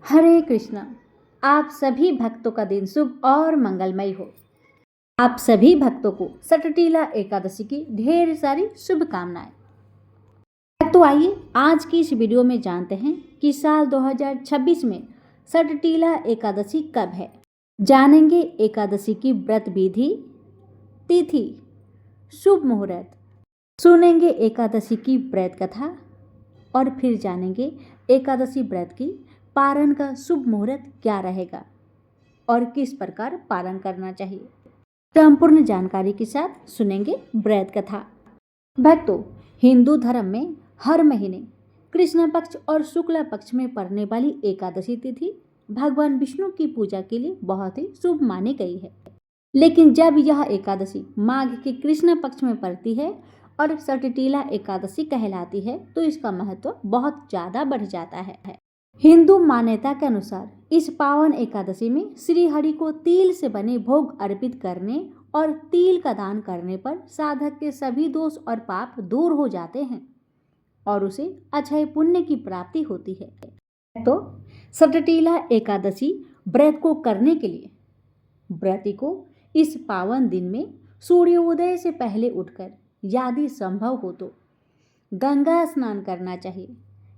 हरे कृष्णा। आप सभी भक्तों का दिन शुभ और मंगलमय हो। आप सभी भक्तों को सटटीला एकादशी की ढेर सारी शुभकामनाएं। तो आइए आज की इस वीडियो में जानते हैं कि साल 2026 में सटटीला एकादशी कब है। जानेंगे एकादशी की व्रत विधि, तिथि, शुभ मुहूर्त, सुनेंगे एकादशी की व्रत कथा और फिर जानेंगे एकादशी व्रत की पारण का शुभ मुहूर्त क्या रहेगा और किस प्रकार पारण करना चाहिए। संपूर्ण जानकारी के साथ सुनेंगे व्रत कथा। भक्तों, हिंदू धर्म में हर महीने कृष्ण पक्ष और शुक्ल पक्ष में पड़ने वाली एकादशी तिथि भगवान विष्णु की पूजा के लिए बहुत ही शुभ मानी गई है। लेकिन जब यह एकादशी माघ के कृष्ण पक्ष में पड़ती है और सटटीला एकादशी कहलाती है तो इसका महत्व बहुत ज्यादा बढ़ जाता है। हिंदू मान्यता के अनुसार इस पावन एकादशी में श्री हरि को तिल से बने भोग अर्पित करने और तिल का दान करने पर साधक के सभी दोष और पाप दूर हो जाते हैं और उसे अक्षय पुण्य की प्राप्ति होती है। तो सटटीला एकादशी व्रत को करने के लिए व्रती को इस पावन दिन में सूर्योदय से पहले उठकर यदि संभव हो तो गंगा स्नान करना चाहिए।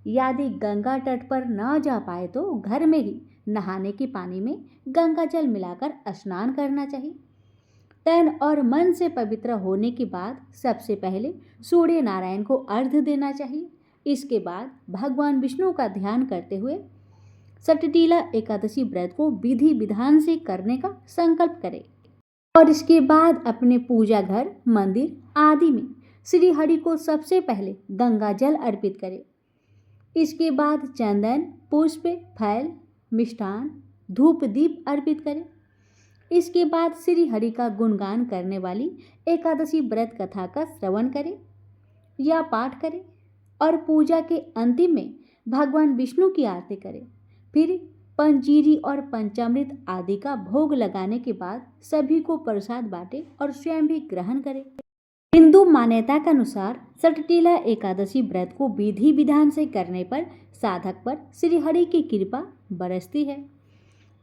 यदि गंगा तट पर न जा पाए तो घर में ही नहाने के पानी में गंगा जल मिलाकर स्नान करना चाहिए। तन और मन से पवित्र होने के बाद सबसे पहले सूर्य नारायण को अर्घ्य देना चाहिए। इसके बाद भगवान विष्णु का ध्यान करते हुए सटटीला एकादशी व्रत को विधि विधान से करने का संकल्प करें और इसके बाद अपने पूजा घर, मंदिर आदि में श्री हरि को सबसे पहले गंगा जल अर्पित करें। इसके बाद चंदन, पुष्प, फल, मिष्ठान, धूप दीप अर्पित करें। इसके बाद श्री हरि का गुणगान करने वाली एकादशी व्रत कथा का श्रवण करें या पाठ करें और पूजा के अंतिम में भगवान विष्णु की आरती करें। फिर पंजीरी और पंचामृत आदि का भोग लगाने के बाद सभी को प्रसाद बांटे और स्वयं भी ग्रहण करें। हिंदू मान्यता के अनुसार सटटीला एकादशी व्रत को विधि विधान से करने पर साधक पर श्री हरि की कृपा बरसती है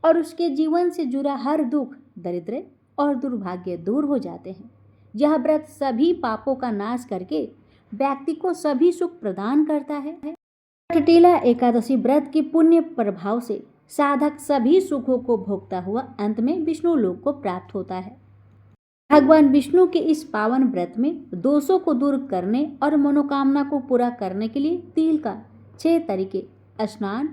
और उसके जीवन से जुड़ा हर दुख, दरिद्र और दुर्भाग्य दूर हो जाते हैं। यह व्रत सभी पापों का नाश करके व्यक्ति को सभी सुख प्रदान करता है। सटटीला एकादशी व्रत के पुण्य प्रभाव से साधक सभी सुखों को भोगता हुआ अंत में विष्णु लोक को प्राप्त होता है। भगवान विष्णु के इस पावन व्रत में दोषों को दूर करने और मनोकामना को पूरा करने के लिए तिल का 6 तरीके स्नान,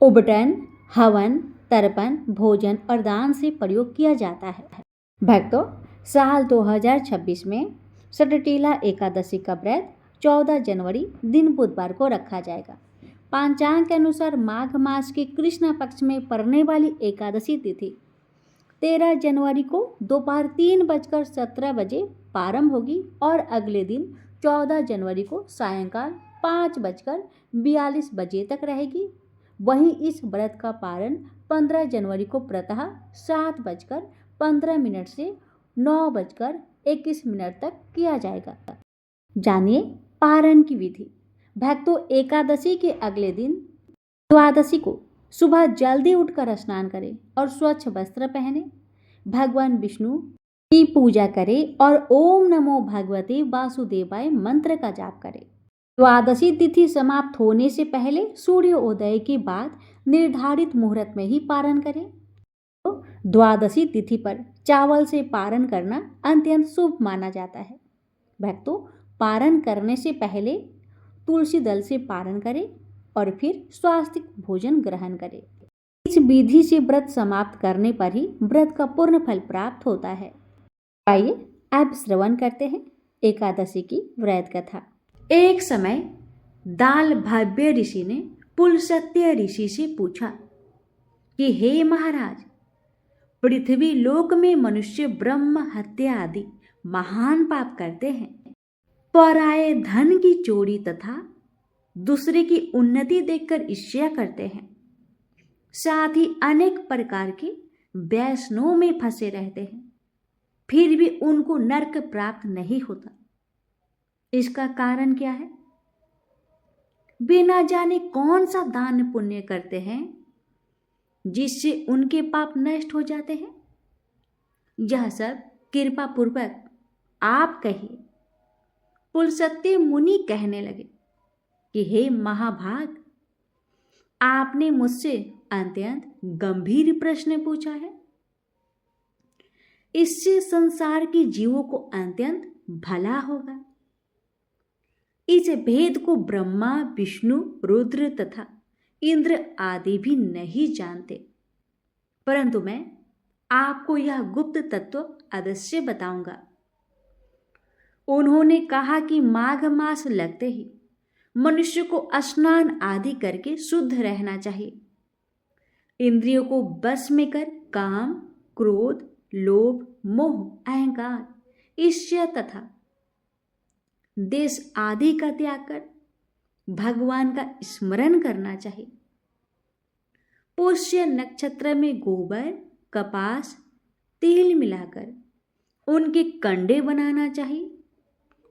उबटन, हवन, तर्पण, भोजन और दान से प्रयोग किया जाता है। भक्तों, साल 2026 में सटटीला एकादशी का व्रत 14 जनवरी दिन बुधवार को रखा जाएगा। पंचांग के अनुसार माघ मास के कृष्ण पक्ष में पड़ने वाली एकादशी तिथि 13 जनवरी को दोपहर 3:17 बजे प्रारंभ होगी और अगले दिन 14 जनवरी को सायंकाल 5:42 बजे तक रहेगी। वहीं इस व्रत का पारण 15 जनवरी को प्रातः 7:15 से 9:21 तक किया जाएगा। जानिए पारण की विधि। भक्तों, एकादशी के अगले दिन द्वादशी को सुबह जल्दी उठकर स्नान करें और स्वच्छ वस्त्र पहने, भगवान विष्णु की पूजा करें और ओम नमो भगवते वासुदेवाय मंत्र का जाप करें। द्वादशी तिथि समाप्त होने से पहले सूर्योदय के बाद निर्धारित मुहूर्त में ही पारण करें। तो द्वादशी तिथि पर चावल से पारण करना अत्यंत शुभ माना जाता है। भक्तों, पारण करने से पहले तुलसी दल से पारण करें और फिर स्वास्तिक भोजन ग्रहण करें। इस विधि से व्रत समाप्त करने पर ही व्रत का पूर्ण फल प्राप्त होता है। आइए अब श्रवण करते हैं एकादशी की व्रत कथा। एक समय दाल भव्य ऋषि ने पुलस्त्य ऋषि से पूछा कि हे महाराज, पृथ्वी लोक में मनुष्य ब्रह्म हत्या आदि महान पाप करते हैं, पराये धन की चोरी तथा दूसरे की उन्नति देखकर ईर्ष्या करते हैं, साथ ही अनेक प्रकार के व्यसनों में फंसे रहते हैं, फिर भी उनको नरक प्राप्त नहीं होता। इसका कारण क्या है? बिना जाने कौन सा दान पुण्य करते हैं जिससे उनके पाप नष्ट हो जाते हैं? यह सब कृपा पूर्वक आप कहिए। पुलस्त्य मुनि कहने लगे कि हे महाभाग, आपने मुझसे अत्यंत गंभीर प्रश्न पूछा है। इससे संसार के जीवों को अत्यंत भला होगा। इस भेद को ब्रह्मा, विष्णु, रुद्र तथा इंद्र आदि भी नहीं जानते, परंतु मैं आपको यह गुप्त तत्व अवश्य बताऊंगा। उन्होंने कहा कि माघ मास लगते ही मनुष्य को स्नान आदि करके शुद्ध रहना चाहिए। इंद्रियों को बस में कर काम, क्रोध, लोभ, मोह, अहंकार, ईर्ष्या तथा देश आदि का त्याग कर भगवान का स्मरण करना चाहिए। पुष्य नक्षत्र में गोबर, कपास, तेल मिलाकर उनके कंडे बनाना चाहिए।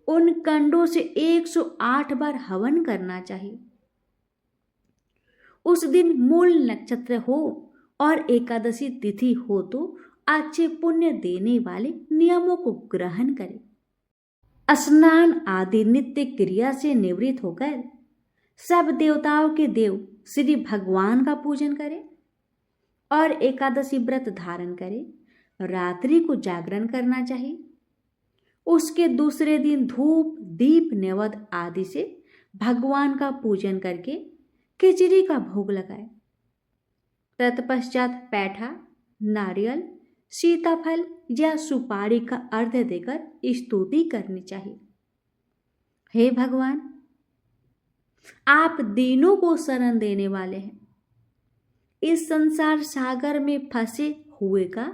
उन कंडों से 108 बार हवन करना चाहिए। उस दिन मूल नक्षत्र हो और एकादशी तिथि हो तो अच्छे पुण्य देने वाले नियमों को ग्रहण करें। स्नान आदि नित्य क्रिया से निवृत्त होकर सब देवताओं के देव श्री भगवान का पूजन करें और एकादशी व्रत धारण करें। रात्रि को जागरण करना चाहिए। उसके दूसरे दिन धूप, दीप, नैवेद्य आदि से भगवान का पूजन करके खिचड़ी का भोग लगाए। तत्पश्चात पैठा, नारियल, सीताफल या सुपारी का अर्घ्य देकर स्तुति करनी चाहिए। हे भगवान, आप दीनों को शरण देने वाले हैं। इस संसार सागर में फंसे हुए का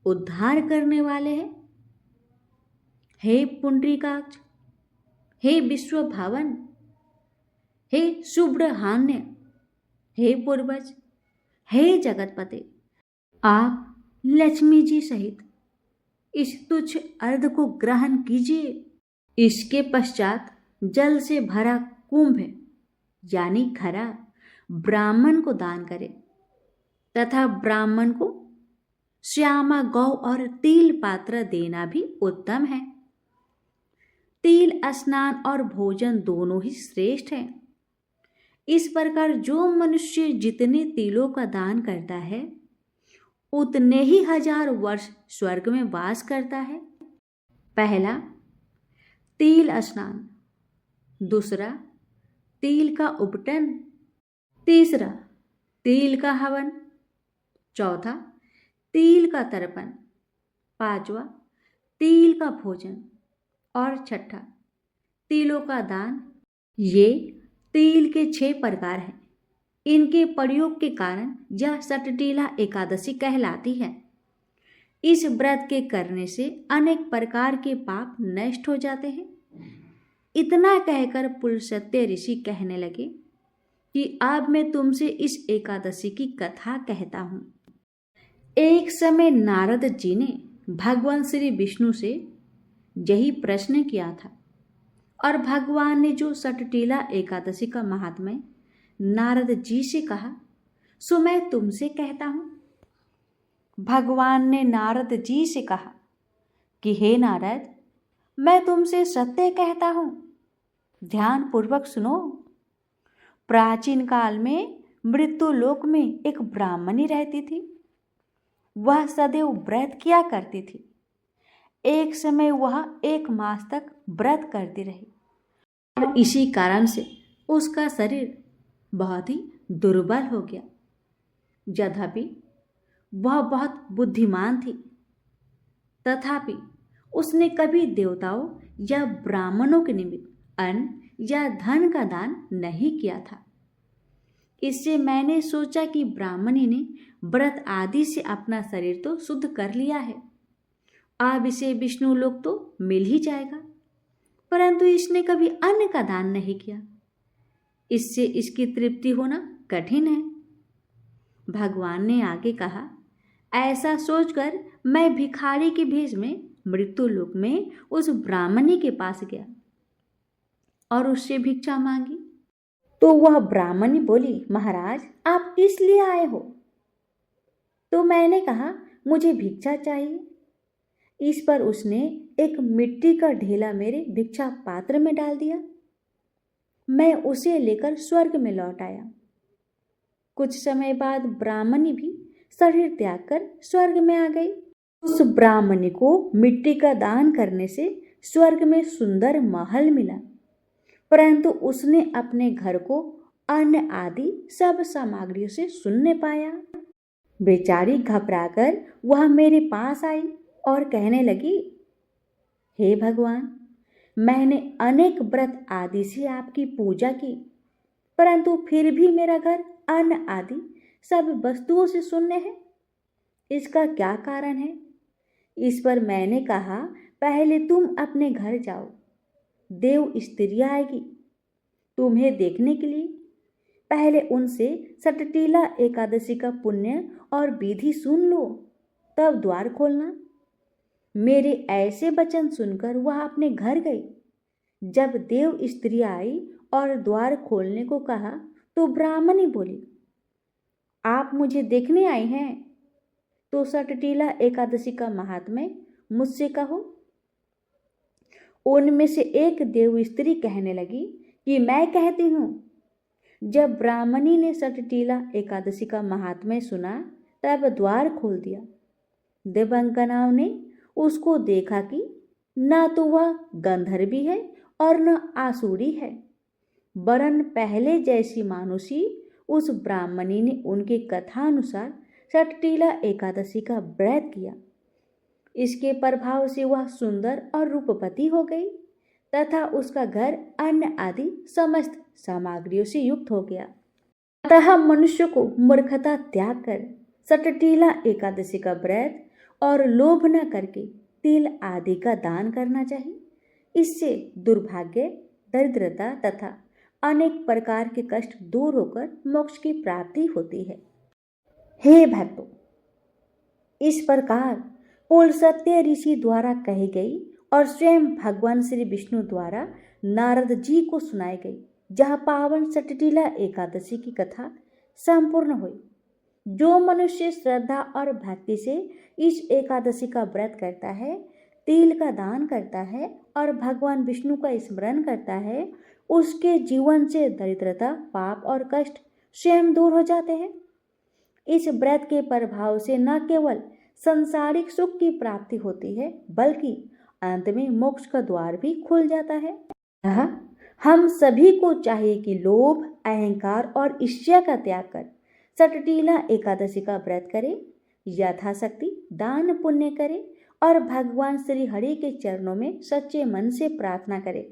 उद्धार करने वाले हैं। हे पुंडरीकाक्ष, हे विश्वभावन, हे सुब्रहान्य, हे पूर्वज, हे जगतपते, आप लक्ष्मी जी सहित इस तुच्छ अर्घ को ग्रहण कीजिए। इसके पश्चात जल से भरा कुंभ यानी घड़ा ब्राह्मण को दान करें तथा ब्राह्मण को श्यामा गौ और तिल पात्र देना भी उत्तम है। तिल स्नान और भोजन दोनों ही श्रेष्ठ हैं। इस प्रकार जो मनुष्य जितने तिलों का दान करता है उतने ही 1000 वर्ष स्वर्ग में वास करता है। पहला तिल स्नान, दूसरा तिल का उपटन, तीसरा तिल का हवन, चौथा तिल का तर्पण, पांचवा तिल का भोजन और छठा तिलों का दान। ये तिल के 6 प्रकार हैं। इनके प्रयोग के कारण यह सटटीला एकादशी कहलाती है। इस व्रत के करने से अनेक प्रकार के पाप नष्ट हो जाते हैं। इतना कहकर पुलस्त्य ऋषि कहने लगे कि अब मैं तुमसे इस एकादशी की कथा कहता हूँ। एक समय नारद जी ने भगवान श्री विष्णु से यही प्रश्न किया था और भगवान ने जो सटटीला एकादशी का महात्म्य नारद जी से कहा सो मैं तुमसे कहता हूं। भगवान ने नारद जी से कहा कि हे नारद, मैं तुमसे सत्य कहता हूं, ध्यान पूर्वक सुनो। प्राचीन काल में मृत्यु लोक में एक ब्राह्मणी रहती थी। वह सदैव व्रत किया करती थी। एक समय वह 1 मास तक व्रत करती रही और इसी कारण से उसका शरीर बहुत ही दुर्बल हो गया। यद्यपि वह बहुत बुद्धिमान थी, तथापि उसने कभी देवताओं या ब्राह्मणों के निमित्त अन्न या धन का दान नहीं किया था। इससे मैंने सोचा कि ब्राह्मणी ने व्रत आदि से अपना शरीर तो शुद्ध कर लिया है, अब इसे विष्णु लोक तो मिल ही जाएगा, परंतु इसने कभी अन्न का दान नहीं किया। इससे इसकी तृप्ति होना कठिन है। भगवान ने आगे कहा, ऐसा सोचकर मैं भिखारी के भेष में मृत्यु लोक में उस ब्राह्मणी के पास गया और उससे भिक्षा मांगी। तो वह ब्राह्मणी बोली, महाराज, आप किस लिए आए हो? तो मैंने कहा, मुझे भिक्षा चाहिए। इस पर उसने एक मिट्टी का ढेला मेरे भिक्षा पात्र में डाल दिया। मैं उसे लेकर स्वर्ग में लौट आया। कुछ समय बाद ब्राह्मणी भी शरीर त्याग कर स्वर्ग में आ गई। उस ब्राह्मणी को मिट्टी का दान करने से स्वर्ग में सुंदर महल मिला, परंतु उसने अपने घर को अन्न आदि सब सामग्रियों से शून्य पाया। बेचारी घबराकर वह मेरे पास आई और कहने लगी, हे भगवान, मैंने अनेक व्रत आदि से आपकी पूजा की, परंतु फिर भी मेरा घर अन्न आदि सब वस्तुओं से शून्य है। इसका क्या कारण है? इस पर मैंने कहा, पहले तुम अपने घर जाओ, देव स्त्री आएगी तुम्हें देखने के लिए। पहले उनसे सटटीला एकादशी का पुण्य और विधि सुन लो, तब द्वार खोलना। मेरे ऐसे वचन सुनकर वह अपने घर गई। जब देव स्त्री आई और द्वार खोलने को कहा तो ब्राह्मणी बोली, आप मुझे देखने आई हैं तो सटटीला एकादशी का महात्म्य मुझसे कहो। उनमें से एक देव स्त्री कहने लगी कि मैं कहती हूँ। जब ब्राह्मणी ने सटटीला एकादशी का महात्म्य सुना तब द्वार खोल दिया। देवांगनाओं ने उसको देखा कि न तो वह गंधर्वी है और न आसुरी है, वरन पहले जैसी मानुषी उस ब्राह्मणी ने उनके कथानुसार सटटीला एकादशी का व्रत किया। इसके प्रभाव से वह सुंदर और रूपवती हो गई तथा उसका घर अन्न आदि समस्त सामग्रियों से युक्त हो गया। अतः मनुष्य को मूर्खता त्याग कर सटटीला एकादशी का व्रत और लोभ न करके तिल आदि का दान करना चाहिए। इससे दुर्भाग्य, दरिद्रता तथा अनेक प्रकार के कष्ट दूर होकर मोक्ष की प्राप्ति होती है। हे भक्तों, इस प्रकार पूर्ण सत्य ऋषि द्वारा कही गई और स्वयं भगवान श्री विष्णु द्वारा नारद जी को सुनाई गई जहाँ पावन सटटीला एकादशी की कथा संपूर्ण हुई। जो मनुष्य श्रद्धा और भक्ति से इस एकादशी का व्रत करता है, तिल का दान करता है और भगवान विष्णु का स्मरण करता है, उसके जीवन से दरिद्रता, पाप और कष्ट स्वयं दूर हो जाते हैं। इस व्रत के प्रभाव से न केवल संसारिक सुख की प्राप्ति होती है, बल्कि अंत में मोक्ष का द्वार भी खुल जाता है। हम सभी को चाहिए कि लोभ, अहंकार और ईर्ष्या का त्याग कर सटटीला एकादशी का व्रत करें, यथाशक्ति दान पुण्य करें और भगवान श्री हरि के चरणों में सच्चे मन से प्रार्थना करें।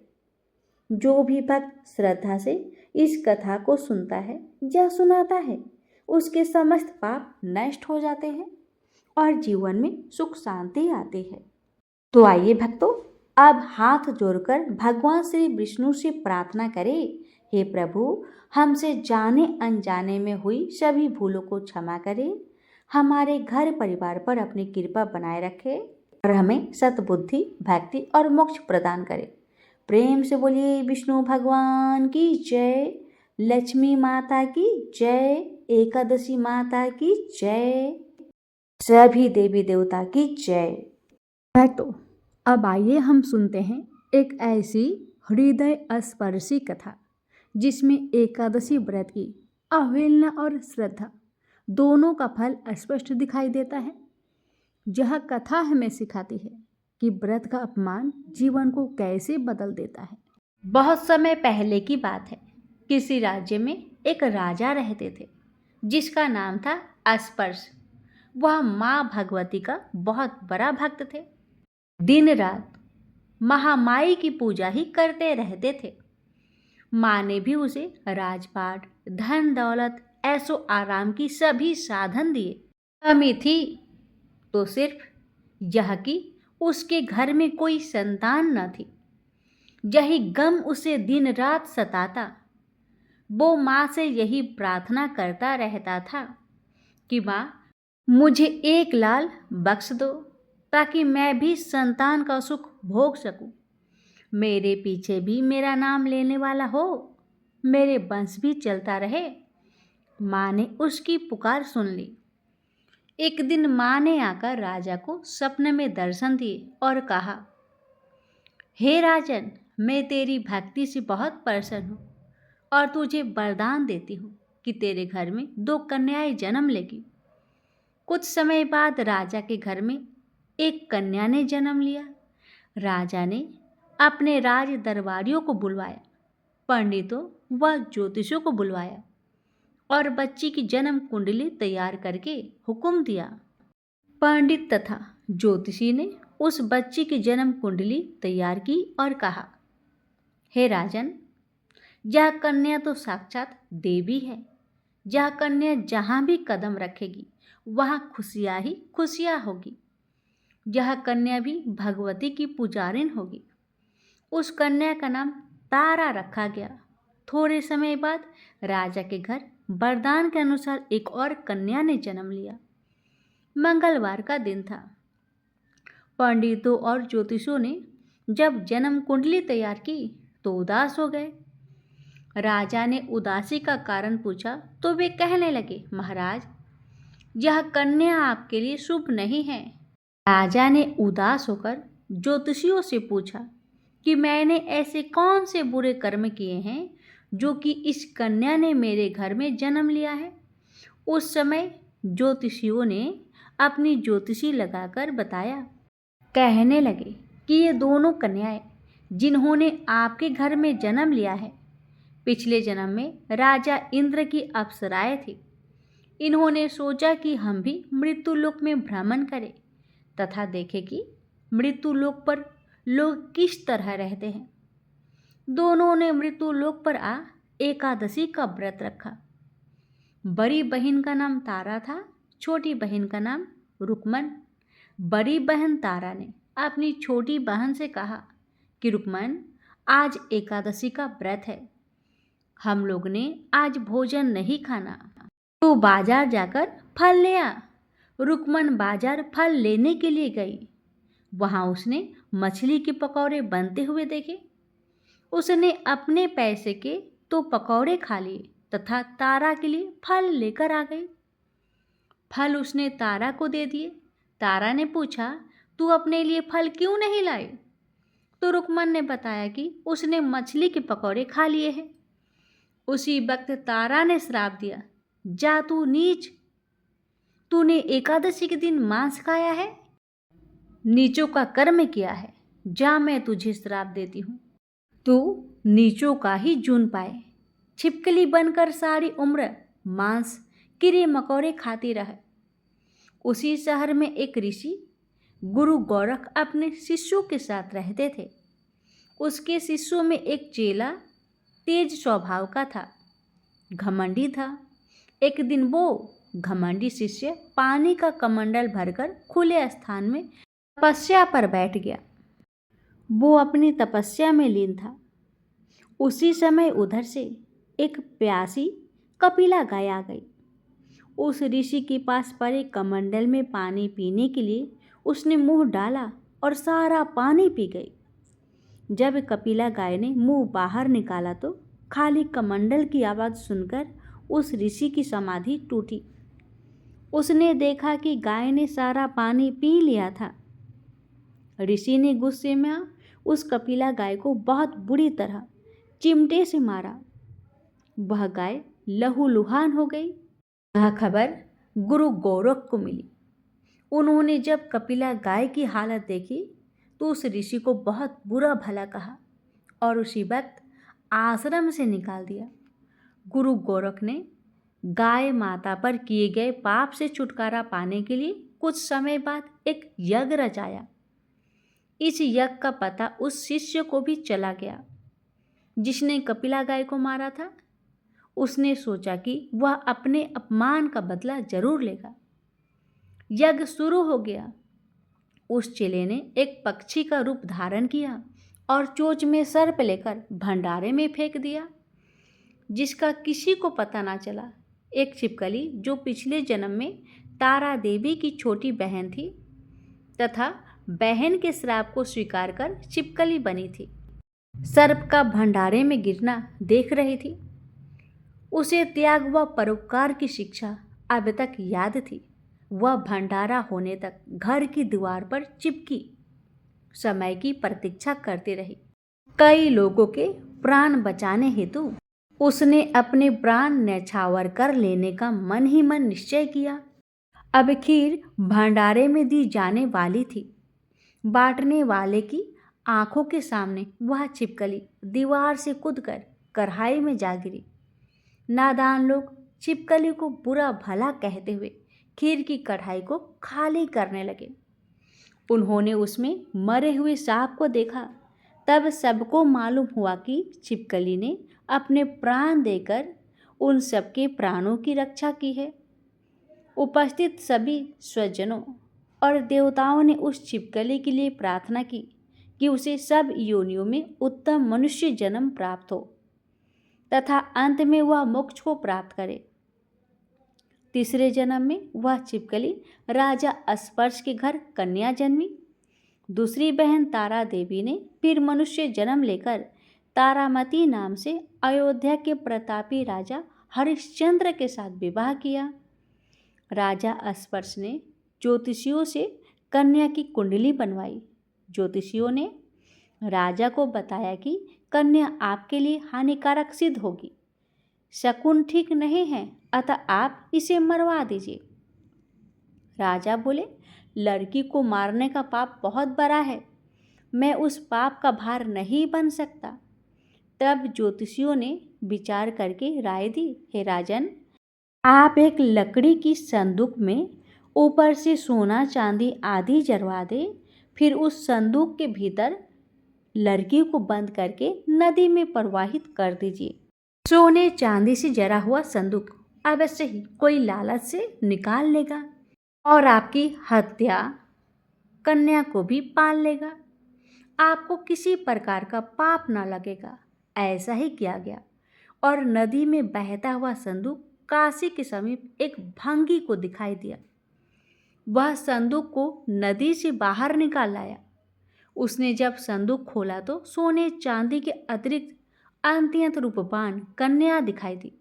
जो भी भक्त श्रद्धा से इस कथा को सुनता है या सुनाता है, उसके समस्त पाप नष्ट हो जाते हैं और जीवन में सुख शांति आती है। तो आइए भक्तों, अब हाथ जोड़कर भगवान श्री विष्णु से प्रार्थना करें, हे प्रभु, हमसे जाने अनजाने में हुई सभी भूलों को क्षमा करें, हमारे घर परिवार पर अपनी कृपा बनाए रखें और हमें सतबुद्धि, भक्ति और मोक्ष प्रदान करें। प्रेम से बोलिए विष्णु भगवान की जय, लक्ष्मी माता की जय, एकादशी माता की जय, सभी देवी देवता की जय। भक्तों, अब आइए हम सुनते हैं एक ऐसी हृदय स्पर्शी कथा जिसमें एकादशी व्रत की अवहेलना और श्रद्धा दोनों का फल स्पष्ट दिखाई देता है। यह कथा हमें सिखाती है कि व्रत का अपमान जीवन को कैसे बदल देता है। बहुत समय पहले की बात है। किसी राज्य में एक राजा रहते थे जिसका नाम था अस्पर्श। वह माँ भगवती का बहुत बड़ा भक्त थे। दिन रात महामाई की पूजा ही करते रहते थे। माँ ने भी उसे राजपाट, धन दौलत, ऐशो आराम की सभी साधन दिए। कमी थी तो सिर्फ यह कि उसके घर में कोई संतान न थी। यही गम उसे दिन रात सताता। वो माँ से यही प्रार्थना करता रहता था कि माँ, मुझे एक लाल बख्श दो ताकि मैं भी संतान का सुख भोग सकूं। मेरे पीछे भी मेरा नाम लेने वाला हो, मेरे वंश भी चलता रहे। माँ ने उसकी पुकार सुन ली। एक दिन माँ ने आकर राजा को सपने में दर्शन दिए और कहा, हे राजन, मैं तेरी भक्ति से बहुत प्रसन्न हूँ और तुझे वरदान देती हूँ कि तेरे घर में 2 कन्याएं जन्म लेगी। कुछ समय बाद राजा के घर में एक कन्या ने जन्म लिया। राजा ने अपने राज दरबारियों को बुलवाया, पंडितों व ज्योतिषियों को बुलवाया और बच्ची की जन्म कुंडली तैयार करके हुक्म दिया। पंडित तथा ज्योतिषी ने उस बच्ची की जन्म कुंडली तैयार की और कहा, हे राजन, यह कन्या तो साक्षात देवी है। यह कन्या जहाँ भी कदम रखेगी वहाँ खुशियाँ ही खुशियाँ होगी। यह कन्या भी भगवती की पुजारिन होगी। उस कन्या का नाम तारा रखा गया। थोड़े समय बाद राजा के घर वरदान के अनुसार एक और कन्या ने जन्म लिया। मंगलवार का दिन था। पंडितों और ज्योतिषों ने जब जन्म कुंडली तैयार की तो उदास हो गए। राजा ने उदासी का कारण पूछा तो वे कहने लगे, महाराज, यह कन्या आपके लिए शुभ नहीं है। राजा ने उदास होकर ज्योतिषियों से पूछा कि मैंने ऐसे कौन से बुरे कर्म किए हैं जो कि इस कन्या ने मेरे घर में जन्म लिया है। उस समय ज्योतिषियों ने अपनी ज्योतिषी लगाकर बताया। कहने लगे कि ये दोनों कन्याएं जिन्होंने आपके घर में जन्म लिया है, पिछले जन्म में राजा इंद्र की अप्सराएं थी। इन्होंने सोचा कि हम भी मृत्युलोक में भ्रमण करें तथा देखें कि मृत्युलोक पर लोग किस तरह रहते हैं। दोनों ने मृत्युलोक पर आ एकादशी का व्रत रखा। बड़ी बहन का नाम तारा था, छोटी बहन का नाम रुक्मन। बड़ी बहन तारा ने अपनी छोटी बहन से कहा कि रुक्मन, आज एकादशी का व्रत है, हम लोग ने आज भोजन नहीं खाना, तो बाजार जाकर फल ले आ। रुक्मन बाजार फल लेने के लिए गई। वहाँ उसने मछली के पकौड़े बनते हुए देखे। उसने अपने पैसे के तो पकौड़े खा लिए तथा तारा के लिए फल लेकर आ गई। फल उसने तारा को दे दिए। तारा ने पूछा, तू अपने लिए फल क्यों नहीं लाई? तो रुक्मन ने बताया कि उसने मछली के पकौड़े खा लिए हैं। उसी वक्त तारा ने श्राप दिया, जा तू नीच, तूने एकादशी के दिन मांस खाया है, नीचों का कर्म किया है, जा मैं तुझे श्राप देती हूँ, तू नीचों का ही जून पाए। छिपकली बनकर सारी उम्र मांस कीड़े मकोड़े खाती रहे। उसी शहर में एक ऋषि गुरु गोरख अपने शिष्यों के साथ रहते थे। उसके शिष्यों में एक चेला तेज स्वभाव का था, घमंडी था। एक दिन वो घमंडी शिष्य पानी का कमंडल भरकर खुले स्थान में तपस्या पर बैठ गया। वो अपनी तपस्या में लीन था। उसी समय उधर से एक प्यासी कपिला गाय आ गई। उस ऋषि के पास पड़े कमंडल में पानी पीने के लिए उसने मुंह डाला और सारा पानी पी गई। जब कपिला गाय ने मुंह बाहर निकाला तो खाली कमंडल की आवाज़ सुनकर उस ऋषि की समाधि टूटी। उसने देखा कि गाय ने सारा पानी पी लिया था। ऋषि ने गुस्से में उस कपिला गाय को बहुत बुरी तरह चिमटे से मारा। वह गाय लहूलुहान हो गई। यह खबर गुरु गोरख को मिली। उन्होंने जब कपिला गाय की हालत देखी तो उस ऋषि को बहुत बुरा भला कहा और उसी वक्त आश्रम से निकाल दिया। गुरु गोरख ने गाय माता पर किए गए पाप से छुटकारा पाने के लिए कुछ समय बाद एक यज्ञ रचाया। इस यज्ञ का पता उस शिष्य को भी चला गया जिसने कपिला गाय को मारा था। उसने सोचा कि वह अपने अपमान का बदला जरूर लेगा। यज्ञ शुरू हो गया। उस चेले ने एक पक्षी का रूप धारण किया और चोंच में सर्प लेकर भंडारे में फेंक दिया, जिसका किसी को पता ना चला। एक छिपकली जो पिछले जन्म में तारा देवी की छोटी बहन थी तथा बहन के श्राप को स्वीकार कर छिपकली बनी थी, सर्प का भंडारे में गिरना देख रही थी। उसे त्याग व परोपकार की शिक्षा अब तक याद थी। वह भंडारा होने तक घर की दीवार पर चिपकी समय की प्रतीक्षा करती रही। कई लोगों के प्राण बचाने हेतु उसने अपने प्राण न्यौछावर कर लेने का मन ही मन निश्चय किया। अब खीर भंडारे में दी जाने वाली थी। बांटने वाले की आंखों के सामने वह छिपकली दीवार से कूदकर कढ़ाई में जा गिरी। नादान लोग छिपकली को बुरा भला कहते हुए खीर की कढ़ाई को खाली करने लगे। उन्होंने उसमें मरे हुए सांप को देखा। तब सबको मालूम हुआ कि छिपकली ने अपने प्राण देकर उन सबके प्राणों की रक्षा की है। उपस्थित सभी स्वजनों और देवताओं ने उस छिपकली के लिए प्रार्थना की कि उसे सब योनियों में उत्तम मनुष्य जन्म प्राप्त हो तथा अंत में वह मोक्ष को प्राप्त करे। तीसरे जन्म में वह छिपकली राजा स्पर्श के घर कन्या जन्मी। दूसरी बहन तारा देवी ने फिर मनुष्य जन्म लेकर तारामती नाम से अयोध्या के प्रतापी राजा हरिश्चंद्र के साथ विवाह किया। राजा स्पर्श ने ज्योतिषियों से कन्या की कुंडली बनवाई। ज्योतिषियों ने राजा को बताया कि कन्या आपके लिए हानिकारक सिद्ध होगी, शकुन ठीक नहीं है, अतः आप इसे मरवा दीजिए। राजा बोले, लड़की को मारने का पाप बहुत बड़ा है, मैं उस पाप का भार नहीं बन सकता। तब ज्योतिषियों ने विचार करके राय दी, हे राजन, आप एक लकड़ी की संदूक में ऊपर से सोना चांदी आदि जरवा दे, फिर उस संदूक के भीतर लड़की को बंद करके नदी में प्रवाहित कर दीजिए। सोने चांदी से जरा हुआ संदूक अवश्य ही कोई लालच से निकाल लेगा और आपकी हत्या कन्या को भी पाल लेगा। आपको किसी प्रकार का पाप न लगेगा। ऐसा ही किया गया और नदी में बहता हुआ संदूक काशी के समीप एक भंगी को दिखाई दिया। वह संदूक को नदी से बाहर निकाल लाया। उसने जब संदूक खोला तो सोने चांदी के अतिरिक्त अत्यंत रूपवान कन्या दिखाई दी।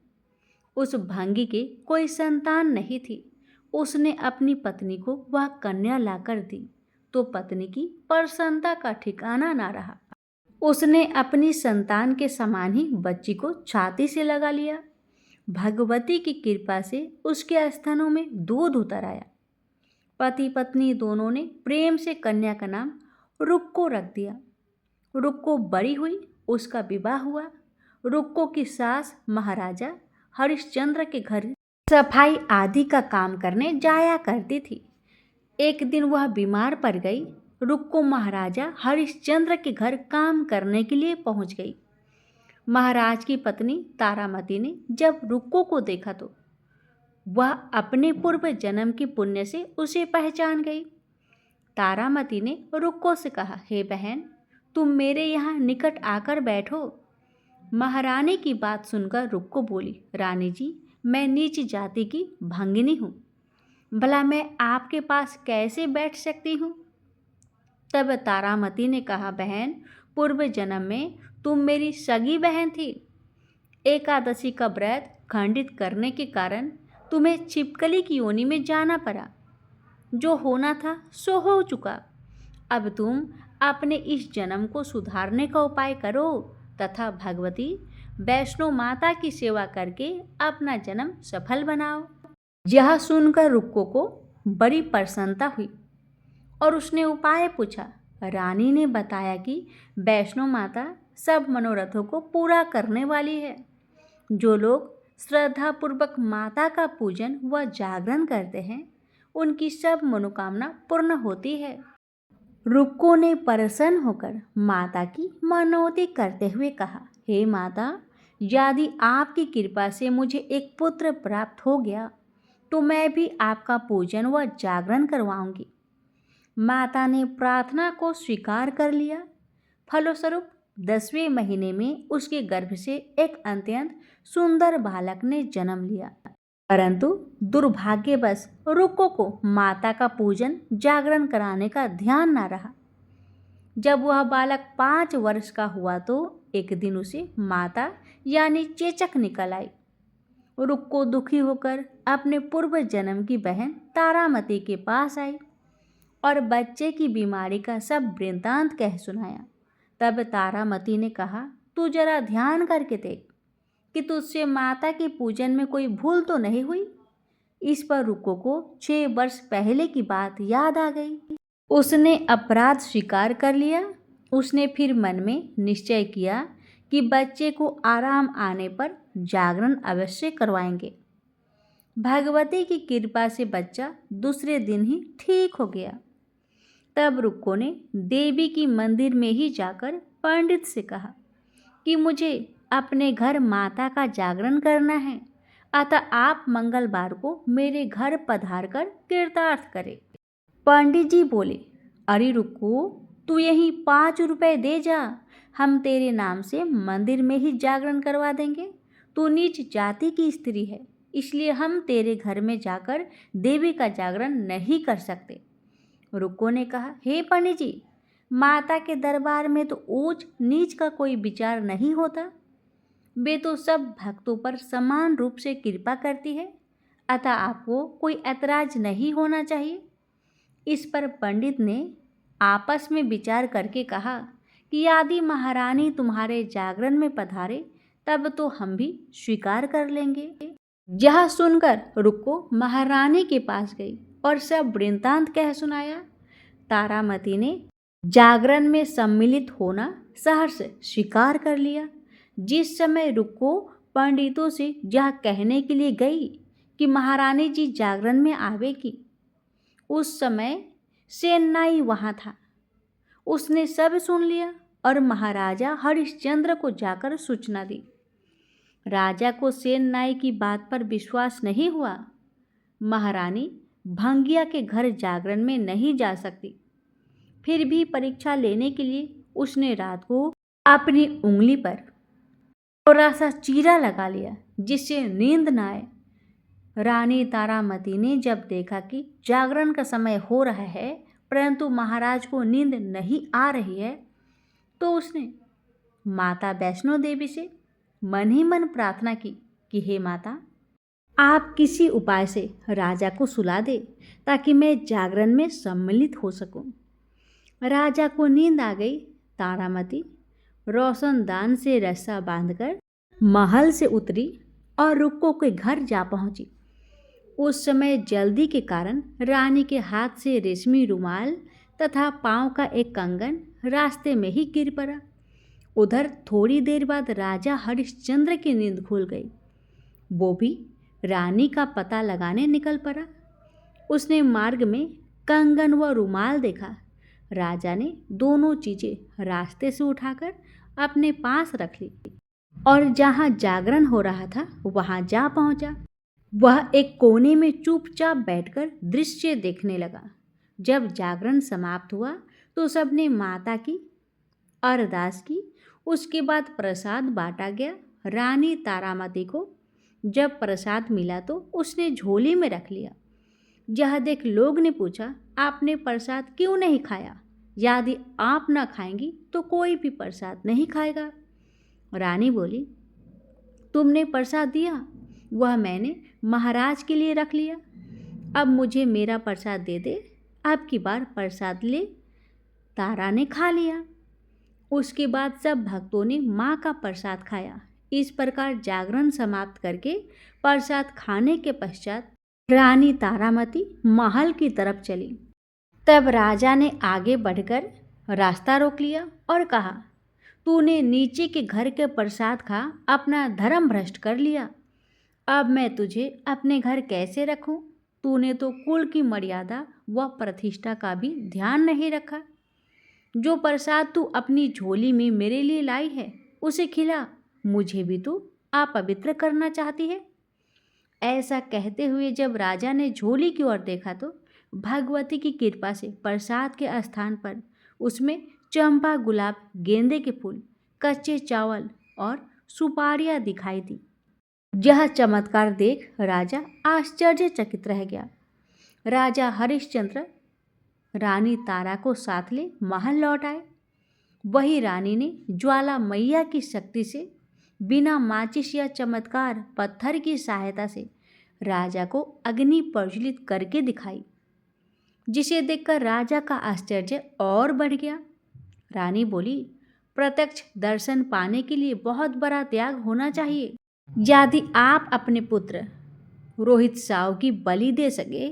उस भंगी के कोई संतान नहीं थी। उसने अपनी पत्नी को वह कन्या लाकर दी तो पत्नी की प्रसन्नता का ठिकाना ना रहा। उसने अपनी संतान के समान ही बच्ची को छाती से लगा लिया। भगवती की कृपा से उसके स्तनों में दूध उतर आया। पति पत्नी दोनों ने प्रेम से कन्या का नाम रुक्को रख दिया। रुक्को बड़ी हुई, उसका विवाह हुआ। रुक्को की सास महाराजा हरिश्चंद्र के घर सफाई आदि का काम करने जाया करती थी। एक दिन वह बीमार पड़ गई। रुक्को महाराजा हरिश्चंद्र के घर काम करने के लिए पहुंच गई। महाराज की पत्नी तारामती ने जब रुक्को को देखा तो वह अपने पूर्व जन्म के पुण्य से उसे पहचान गई। तारामती ने रुक्को से कहा, हे बहन, तुम मेरे यहाँ निकट आकर बैठो। महारानी की बात सुनकर रुक्को बोली, रानी जी, मैं नीच जाति की भंगिनी हूँ, भला मैं आपके पास कैसे बैठ सकती हूँ। तब तारामती ने कहा, बहन, पूर्व जन्म में तुम मेरी सगी बहन थी। एकादशी का व्रत खंडित करने के कारण तुम्हें छिपकली की योनि में जाना पड़ा। जो होना था सो हो चुका। अब तुम अपने इस जन्म को सुधारने का उपाय करो तथा भगवती वैष्णो माता की सेवा करके अपना जन्म सफल बनाओ। यह सुनकर रुक्को को बड़ी प्रसन्नता हुई और उसने उपाय पूछा। रानी ने बताया कि वैष्णो माता सब मनोरथों को पूरा करने वाली है। जो लोग श्रद्धापूर्वक माता का पूजन व जागरण करते हैं उनकी सब मनोकामना पूर्ण होती है। रुक्को ने प्रसन्न होकर माता की मनौती करते हुए कहा, हे माता, यदि आपकी कृपा से मुझे एक पुत्र प्राप्त हो गया तो मैं भी आपका पूजन व जागरण करवाऊंगी। माता ने प्रार्थना को स्वीकार कर लिया। फलस्वरूप 10वें महीने में उसके गर्भ से एक अत्यंत सुंदर बालक ने जन्म लिया। परंतु दुर्भाग्यवश रुक्को को माता का पूजन जागरण कराने का ध्यान न रहा। जब वह बालक 5 वर्ष का हुआ तो एक दिन उसे माता यानी चेचक निकल आई। रुक्को दुखी होकर अपने पूर्व जन्म की बहन तारामती के पास आई और बच्चे की बीमारी का सब वृत्तांत कह सुनाया। तब तारामती ने कहा, तू जरा ध्यान करके देख कि तुझसे माता के पूजन में कोई भूल तो नहीं हुई। इस पर रुक्को को 6 वर्ष पहले की बात याद आ गई। उसने अपराध स्वीकार कर लिया। उसने फिर मन में निश्चय किया कि बच्चे को आराम आने पर जागरण अवश्य करवाएंगे। भगवती की कृपा से बच्चा दूसरे दिन ही ठीक हो गया। तब रुक्को ने देवी की मंदिर में ही जाकर पंडित से कहा कि मुझे अपने घर माता का जागरण करना है, अतः आप मंगलवार को मेरे घर पधार कर कृतार्थ करें। पंडित जी बोले, अरे रुक्को, तू यही 5 रुपए दे जा, हम तेरे नाम से मंदिर में ही जागरण करवा देंगे। तू नीच जाति की स्त्री है, इसलिए हम तेरे घर में जाकर देवी का जागरण नहीं कर सकते। रुक्को ने कहा, हे पंडित जी, माता के दरबार में तो ऊंच नीच का कोई विचार नहीं होता। वे तो सब भक्तों पर समान रूप से कृपा करती है, अतः आपको कोई ऐतराज नहीं होना चाहिए। इस पर पंडित ने आपस में विचार करके कहा कि यदि महारानी तुम्हारे जागरण में पधारे तब तो हम भी स्वीकार कर लेंगे। यह सुनकर रुक्को महारानी के पास गई और सब वृत्तांत कह सुनाया। तारामती ने जागरण में सम्मिलित होना सहर्ष स्वीकार कर लिया। जिस समय रुक्को पंडितों से यह कहने के लिए गई कि महारानी जी जागरण में आवेगी, उस समय सेनाई वहाँ था। उसने सब सुन लिया और महाराजा हरिश्चंद्र को जाकर सूचना दी। राजा को सेनाई की बात पर विश्वास नहीं हुआ। महारानी भंगिया के घर जागरण में नहीं जा सकती। फिर भी परीक्षा लेने के लिए उसने रात को अपनी उंगली पर थोड़ा सा चीरा लगा लिया, जिससे नींद न आए। रानी तारामती ने जब देखा कि जागरण का समय हो रहा है परंतु महाराज को नींद नहीं आ रही है, तो उसने माता वैष्णो देवी से मन ही मन प्रार्थना की कि हे माता, आप किसी उपाय से राजा को सुला दे ताकि मैं जागरण में सम्मिलित हो सकूं। राजा को नींद आ गई। तारामती रोशनदान से रस्सा बांधकर महल से उतरी और रुक्को के घर जा पहुंची। उस समय जल्दी के कारण रानी के हाथ से रेशमी रुमाल तथा पांव का एक कंगन रास्ते में ही गिर पड़ा। उधर थोड़ी देर बाद राजा हरिश्चंद्र की नींद खुल गई। वो भी रानी का पता लगाने निकल पड़ा। उसने मार्ग में कंगन व रुमाल देखा। राजा ने दोनों चीजें रास्ते से उठाकर अपने पास रख ली और जहाँ जागरण हो रहा था वहाँ जा पहुँचा। वह एक कोने में चुपचाप बैठकर दृश्य देखने लगा। जब जागरण समाप्त हुआ तो सबने माता की अरदास की। उसके बाद प्रसाद बांटा गया। रानी तारामती को जब प्रसाद मिला तो उसने झोली में रख लिया। यह देख लोग ने पूछा, आपने प्रसाद क्यों नहीं खाया? यदि आप न खाएंगी तो कोई भी प्रसाद नहीं खाएगा। रानी बोली, तुमने प्रसाद दिया, वह मैंने महाराज के लिए रख लिया। अब मुझे मेरा प्रसाद दे दे, अब की बार प्रसाद ले। तारा ने खा लिया। उसके बाद सब भक्तों ने माँ का प्रसाद खाया। इस प्रकार जागरण समाप्त करके प्रसाद खाने के पश्चात रानी तारामती महल की तरफ चली। तब राजा ने आगे बढ़कर रास्ता रोक लिया और कहा, तूने नीचे के घर के प्रसाद खा अपना धर्म भ्रष्ट कर लिया। अब मैं तुझे अपने घर कैसे रखूं? तूने तो कुल की मर्यादा व प्रतिष्ठा का भी ध्यान नहीं रखा। जो प्रसाद तू अपनी झोली में मेरे लिए लाई है उसे खिला, मुझे भी तू अपवित्र करना चाहती है। ऐसा कहते हुए जब राजा ने झोली की ओर देखा तो भगवती की कृपा से प्रसाद के स्थान पर उसमें चंपा, गुलाब, गेंदे के फूल, कच्चे चावल और सुपारियां दिखाई दी। यह चमत्कार देख राजा आश्चर्यचकित रह गया। राजा हरिश्चंद्र रानी तारा को साथ ले महल लौट आए। वही रानी ने ज्वाला मैया की शक्ति से बिना माचिस या चमत्कार पत्थर की सहायता से राजा को अग्नि प्रज्वलित करके दिखाई, जिसे देखकर राजा का आश्चर्य और बढ़ गया। रानी बोली, प्रत्यक्ष दर्शन पाने के लिए बहुत बड़ा त्याग होना चाहिए। यदि आप अपने पुत्र रोहित साव की बलि दे सके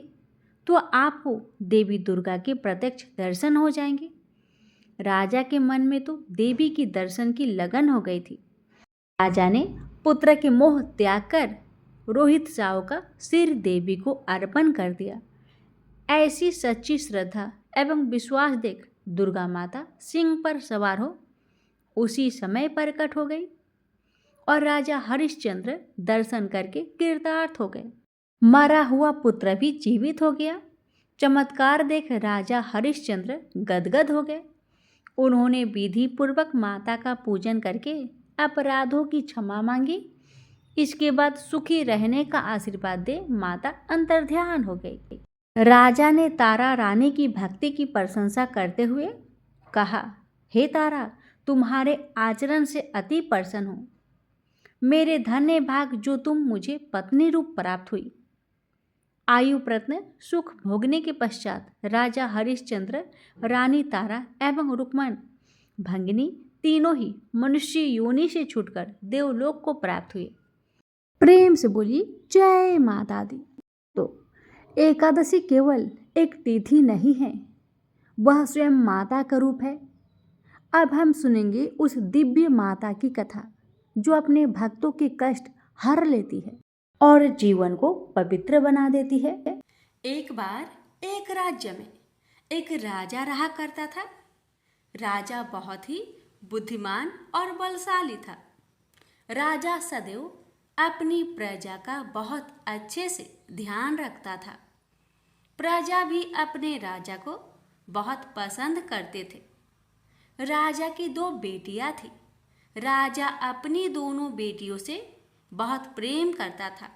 तो आपको देवी दुर्गा के प्रत्यक्ष दर्शन हो जाएंगे। राजा के मन में तो देवी की दर्शन की लगन हो गई थी। राजा ने पुत्र के मोह त्याग कर रोहित साव का सिर देवी को अर्पण कर दिया। ऐसी सच्ची श्रद्धा एवं विश्वास देख दुर्गा माता सिंह पर सवार हो उसी समय प्रकट हो गई और राजा हरिश्चंद्र दर्शन करके कृतार्थ हो गए। मरा हुआ पुत्र भी जीवित हो गया। चमत्कार देख राजा हरिश्चंद्र गदगद हो गए। उन्होंने विधि पूर्वक माता का पूजन करके अपराधों की क्षमा मांगी। इसके बाद सुखी रहने का आशीर्वाद दे माता अंतर्ध्यान हो गई। राजा ने तारा रानी की भक्ति की प्रशंसा करते हुए कहा, हे तारा, तुम्हारे आचरण से अति प्रसन्न हूँ। मेरे धन्य भाग जो तुम मुझे पत्नी रूप प्राप्त हुई। आयु प्रत्न सुख भोगने के पश्चात राजा हरिश्चंद्र, रानी तारा एवं रुक्मण भंगिनी तीनों ही मनुष्य योनि से छूटकर देवलोक को प्राप्त हुए। प्रेम से बोली जय माता दी। तो एकादशी केवल एक तिथि नहीं है, वह स्वयं माता का रूप है। अब हम सुनेंगे उस दिव्य माता की कथा जो अपने भक्तों के कष्ट हर लेती है और जीवन को पवित्र बना देती है। एक बार एक राज्य में एक राजा रहा करता था। राजा बहुत ही बुद्धिमान और बलशाली था। राजा सदैव अपनी प्रजा का बहुत अच्छे से ध्यान रखता था। प्रजा भी अपने राजा को बहुत पसंद करते थे। राजा की 2 बेटियां थीं। राजा अपनी दोनों बेटियों से बहुत प्रेम करता था।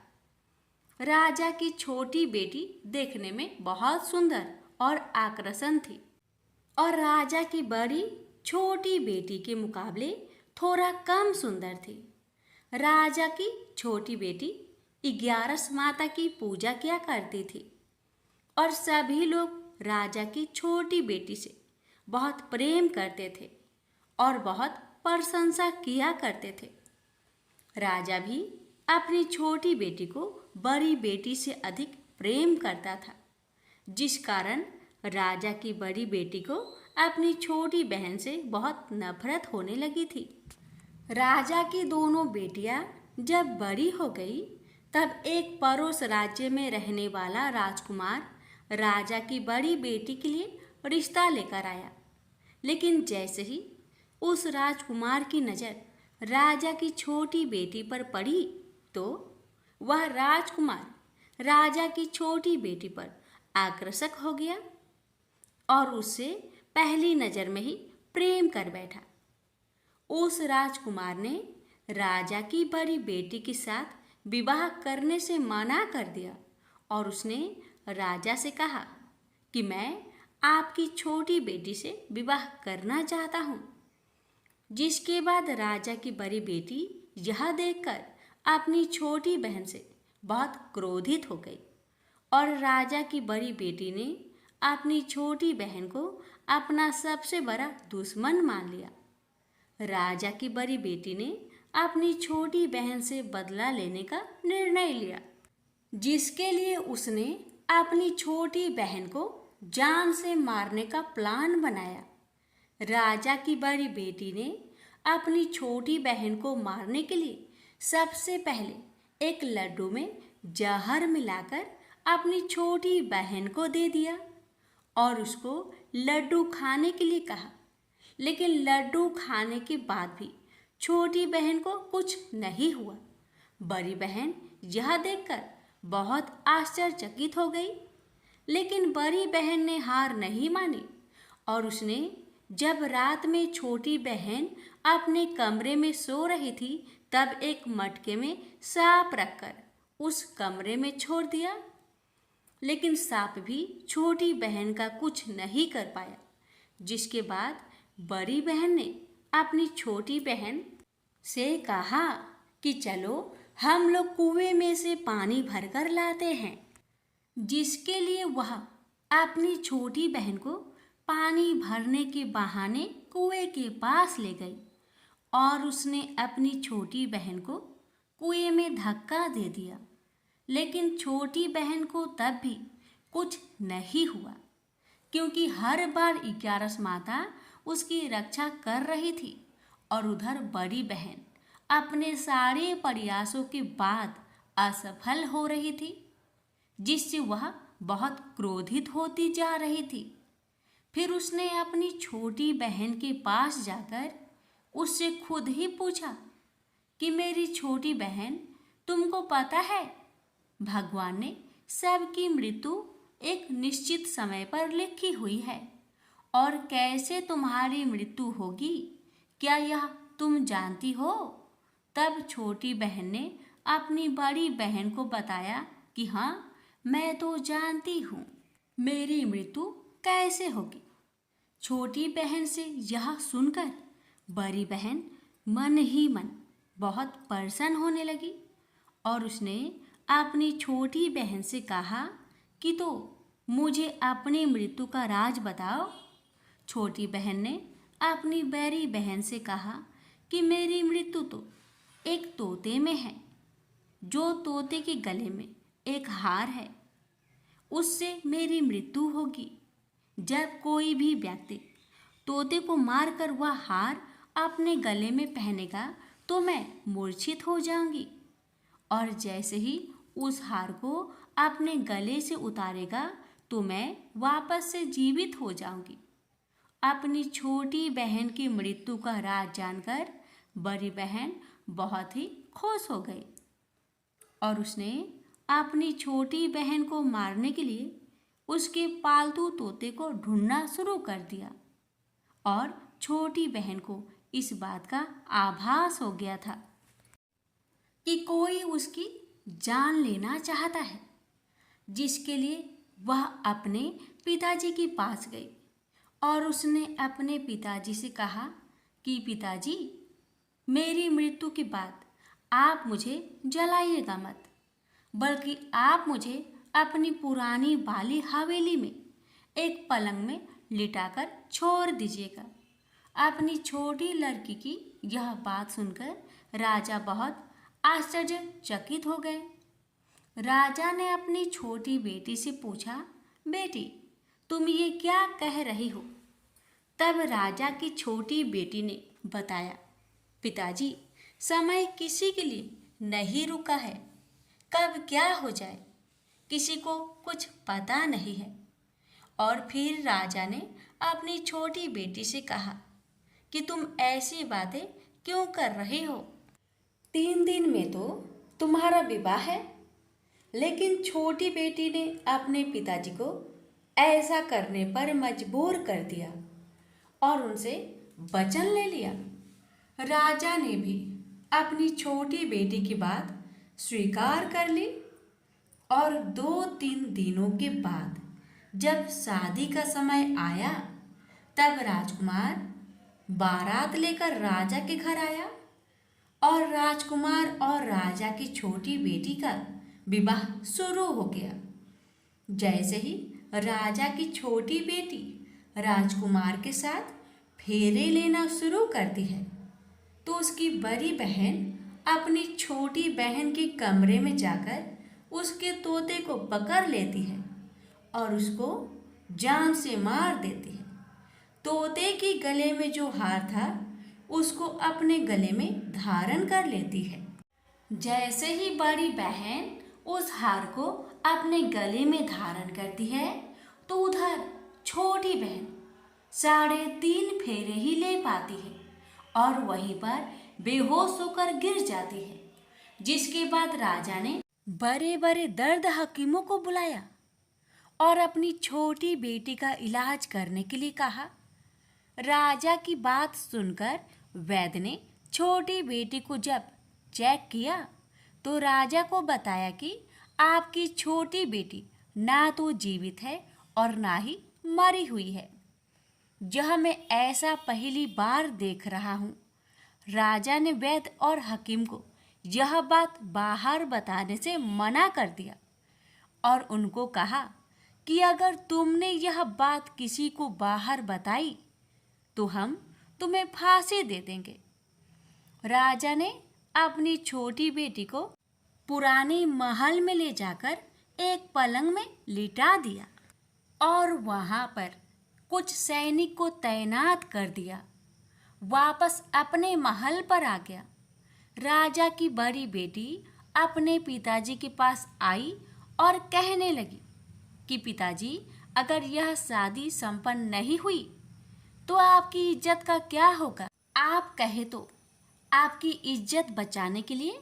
राजा की छोटी बेटी देखने में बहुत सुंदर और आकर्षण थी और राजा की बड़ी छोटी बेटी के मुकाबले थोड़ा कम सुंदर थी। राजा की छोटी बेटी 11 माता की पूजा किया करती थी और सभी लोग राजा की छोटी बेटी से बहुत प्रेम करते थे और बहुत प्रशंसा किया करते थे। राजा भी अपनी छोटी बेटी को बड़ी बेटी से अधिक प्रेम करता था, जिस कारण राजा की बड़ी बेटी को अपनी छोटी बहन से बहुत नफरत होने लगी थी। राजा की दोनों बेटियां जब बड़ी हो गई तब एक पड़ोस राज्य में रहने वाला राजकुमार राजा की बड़ी बेटी के लिए रिश्ता लेकर आया। लेकिन जैसे ही उस राजकुमार की नज़र राजा की छोटी बेटी पर पड़ी तो वह राजकुमार राजा की छोटी बेटी पर आकर्षक हो गया और उससे पहली नज़र में ही प्रेम कर बैठा। उस राजकुमार ने राजा की बड़ी बेटी के साथ विवाह करने से मना कर दिया और उसने राजा से कहा कि मैं आपकी छोटी बेटी से विवाह करना चाहता हूँ। जिसके बाद राजा की बड़ी बेटी यह देखकर अपनी छोटी बहन से बहुत क्रोधित हो गई और राजा की बड़ी बेटी ने अपनी छोटी बहन को अपना सबसे बड़ा दुश्मन मान लिया। राजा की बड़ी बेटी ने अपनी छोटी बहन से बदला लेने का निर्णय लिया, जिसके लिए उसने अपनी छोटी बहन को जान से मारने का प्लान बनाया। राजा की बड़ी बेटी ने अपनी छोटी बहन को मारने के लिए सबसे पहले एक लड्डू में जहर मिलाकर अपनी छोटी बहन को दे दिया और उसको लड्डू खाने के लिए कहा। लेकिन लड्डू खाने के बाद भी छोटी बहन को कुछ नहीं हुआ। बड़ी बहन यह देखकर बहुत आश्चर्यचकित हो गई, लेकिन बड़ी बहन ने हार नहीं मानी और उसने जब रात में छोटी बहन अपने कमरे में सो रही थी तब एक मटके में सांप रखकर उस कमरे में छोड़ दिया। लेकिन सांप भी छोटी बहन का कुछ नहीं कर पाया, जिसके बाद बड़ी बहन ने अपनी छोटी बहन से कहा कि चलो हम लोग कुएं में से पानी भरकर लाते हैं। जिसके लिए वह अपनी छोटी बहन को पानी भरने के बहाने कुएं के पास ले गई और उसने अपनी छोटी बहन को कुएं में धक्का दे दिया। लेकिन छोटी बहन को तब भी कुछ नहीं हुआ, क्योंकि हर बार 11 माता उसकी रक्षा कर रही थी और उधर बड़ी बहन अपने सारे प्रयासों के बाद असफल हो रही थी, जिससे वह बहुत क्रोधित होती जा रही थी। फिर उसने अपनी छोटी बहन के पास जाकर उससे खुद ही पूछा कि मेरी छोटी बहन, तुमको पता है भगवान ने सबकी मृत्यु एक निश्चित समय पर लिखी हुई है, और कैसे तुम्हारी मृत्यु होगी क्या यह तुम जानती हो? तब छोटी बहन ने अपनी बड़ी बहन को बताया कि हाँ, मैं तो जानती हूँ मेरी मृत्यु कैसे होगी। छोटी बहन से यह सुनकर बड़ी बहन मन ही मन बहुत प्रसन्न होने लगी और उसने अपनी छोटी बहन से कहा कि तो मुझे अपनी मृत्यु का राज बताओ। छोटी बहन ने अपनी बड़ी बहन से कहा कि मेरी मृत्यु तो एक तोते में है, जो तोते के गले में एक हार है, उससे मेरी मृत्यु होगी। जब कोई भी व्यक्ति तोते को मारकर वह हार अपने गले में पहनेगा तो मैं मूर्छित हो जाऊंगी, और जैसे ही उस हार को अपने गले से उतारेगा तो मैं वापस से जीवित हो जाऊंगी। अपनी छोटी बहन की मृत्यु का राज जानकर बड़ी बहन बहुत ही खुश हो गई और उसने अपनी छोटी बहन को मारने के लिए उसके पालतू तोते को ढूंढना शुरू कर दिया, और छोटी बहन को इस बात का आभास हो गया था कि कोई उसकी जान लेना चाहता है, जिसके लिए वह अपने पिताजी के पास गई और उसने अपने पिताजी से कहा कि पिताजी, मेरी मृत्यु के बाद आप मुझे जलाइएगा मत, बल्कि आप मुझे अपनी पुरानी वाली हवेली में एक पलंग में लिटाकर छोड़ दीजिएगा। अपनी छोटी लड़की की यह बात सुनकर राजा बहुत आश्चर्यचकित हो गए। राजा ने अपनी छोटी बेटी से पूछा, बेटी, तुम ये क्या कह रही हो? तब राजा की छोटी बेटी ने बताया, पिताजी, समय किसी के लिए नहीं रुका है, कब क्या हो जाए किसी को कुछ पता नहीं है। और फिर राजा ने अपनी छोटी बेटी से कहा कि तुम ऐसी बातें क्यों कर रही हो? 3 दिन में तो तुम्हारा विवाह है। लेकिन छोटी बेटी ने अपने पिताजी को ऐसा करने पर मजबूर कर दिया और उनसे वचन ले लिया। राजा ने भी अपनी छोटी बेटी की बात स्वीकार कर ली और 2-3 दिनों के बाद जब शादी का समय आया तब राजकुमार बारात लेकर राजा के घर आया और राजकुमार और राजा की छोटी बेटी का विवाह शुरू हो गया। जैसे ही राजा की छोटी बेटी राजकुमार के साथ फेरे लेना शुरू करती है तो उसकी बड़ी बहन अपनी छोटी बहन के कमरे में जाकर उसके तोते को पकड़ लेती है और उसको जान से मार देती है। तोते के गले में जो हार था उसको अपने गले में धारण कर लेती है। जैसे ही बड़ी बहन उस हार को अपने गले में धारण करती है तो उधर छोटी बहन 3.5 फेरे ही ले पाती है और वहीं पर बेहोश होकर गिर जाती है। जिसके बाद राजा ने बड़े बड़े दर्द हकीमों को बुलाया और अपनी छोटी बेटी का इलाज करने के लिए कहा। राजा की बात सुनकर वैद्य ने छोटी बेटी को जब चेक किया तो राजा को बताया कि आपकी छोटी बेटी ना तो जीवित है और ना ही मरी हुई है। यह मैं ऐसा पहली बार देख रहा हूँ। राजा ने वैद्य और हकीम को यह बात बाहर बताने से मना कर दिया और उनको कहा कि अगर तुमने यह बात किसी को बाहर बताई तो हम तुम्हें फांसी दे देंगे। राजा ने अपनी छोटी बेटी को पुराने महल में ले जाकर एक पलंग में लिटा दिया और वहां पर कुछ सैनिक को तैनात कर दिया। वापस अपने महल पर आ गया। राजा की बड़ी बेटी अपने पिताजी के पास आई और कहने लगी कि पिताजी, अगर यह शादी संपन्न नहीं हुई तो आपकी इज्जत का क्या होगा? आप कहे तो आपकी इज्जत बचाने के लिए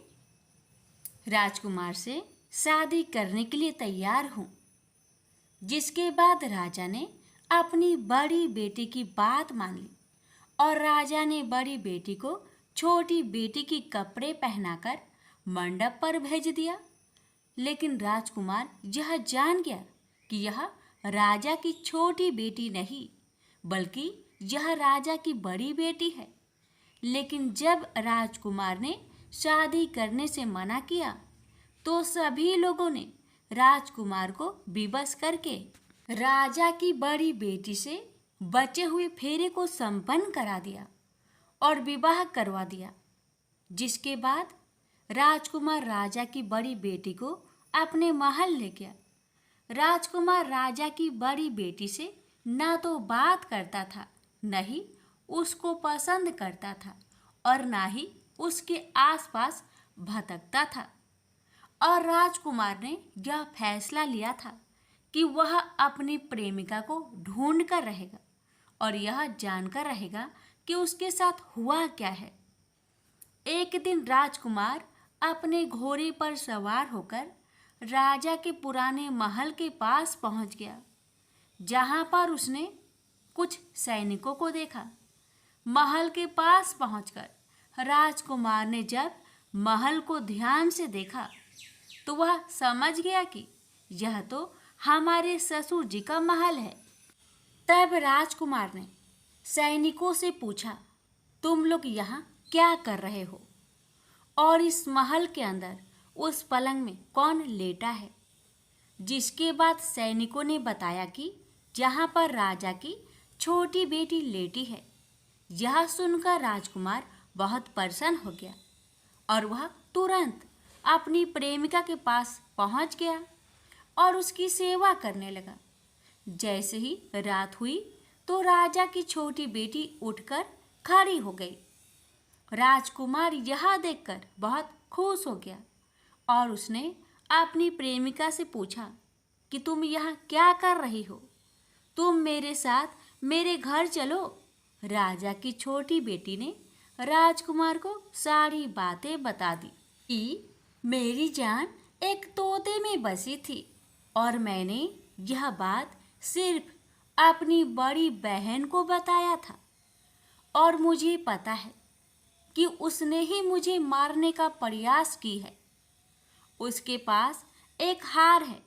राजकुमार से शादी करने के लिए तैयार हूँ। जिसके बाद राजा ने अपनी बड़ी बेटी की बात मान ली और राजा ने बड़ी बेटी को छोटी बेटी की कपड़े पहनाकर मंडप पर भेज दिया। लेकिन राजकुमार यह जान गया कि यह राजा की छोटी बेटी नहीं बल्कि यह राजा की बड़ी बेटी है। लेकिन जब राजकुमार ने शादी करने से मना किया तो सभी लोगों ने राजकुमार को विवश करके राजा की बड़ी बेटी से बचे हुए फेरे को संपन्न करा दिया और विवाह करवा दिया। जिसके बाद राजकुमार राजा की बड़ी बेटी को अपने महल ले गया। राजकुमार राजा की बड़ी बेटी से ना तो बात करता था, न ही उसको पसंद करता था और ना ही उसके आसपास भटकता था। और राजकुमार ने यह फैसला लिया था कि वह अपनी प्रेमिका को ढूंढ कर रहेगा और यह जानकर रहेगा कि उसके साथ हुआ क्या है। एक दिन राजकुमार अपने घोड़े पर सवार होकर राजा के पुराने महल के पास पहुंच गया, जहां पर उसने कुछ सैनिकों को देखा। महल के पास पहुंचकर राजकुमार ने जब महल को ध्यान से देखा तो वह समझ गया कि यह तो हमारे ससुर जी का महल है। तब राजकुमार ने सैनिकों से पूछा, तुम लोग यहाँ क्या कर रहे हो और इस महल के अंदर उस पलंग में कौन लेटा है? जिसके बाद सैनिकों ने बताया कि जहाँ पर राजा की छोटी बेटी लेटी है। यह सुनकर राजकुमार बहुत प्रसन्न हो गया और वह तुरंत अपनी प्रेमिका के पास पहुंच गया और उसकी सेवा करने लगा। जैसे ही रात हुई तो राजा की छोटी बेटी उठकर खड़ी हो गई। राजकुमार यह देखकर बहुत खुश हो गया और उसने अपनी प्रेमिका से पूछा कि तुम यहाँ क्या कर रही हो? तुम मेरे साथ मेरे घर चलो। राजा की छोटी बेटी ने राजकुमार को सारी बातें बता दी कि मेरी जान एक तोते में बसी थी और मैंने यह बात सिर्फ अपनी बड़ी बहन को बताया था और मुझे पता है कि उसने ही मुझे मारने का प्रयास की है। उसके पास एक हार है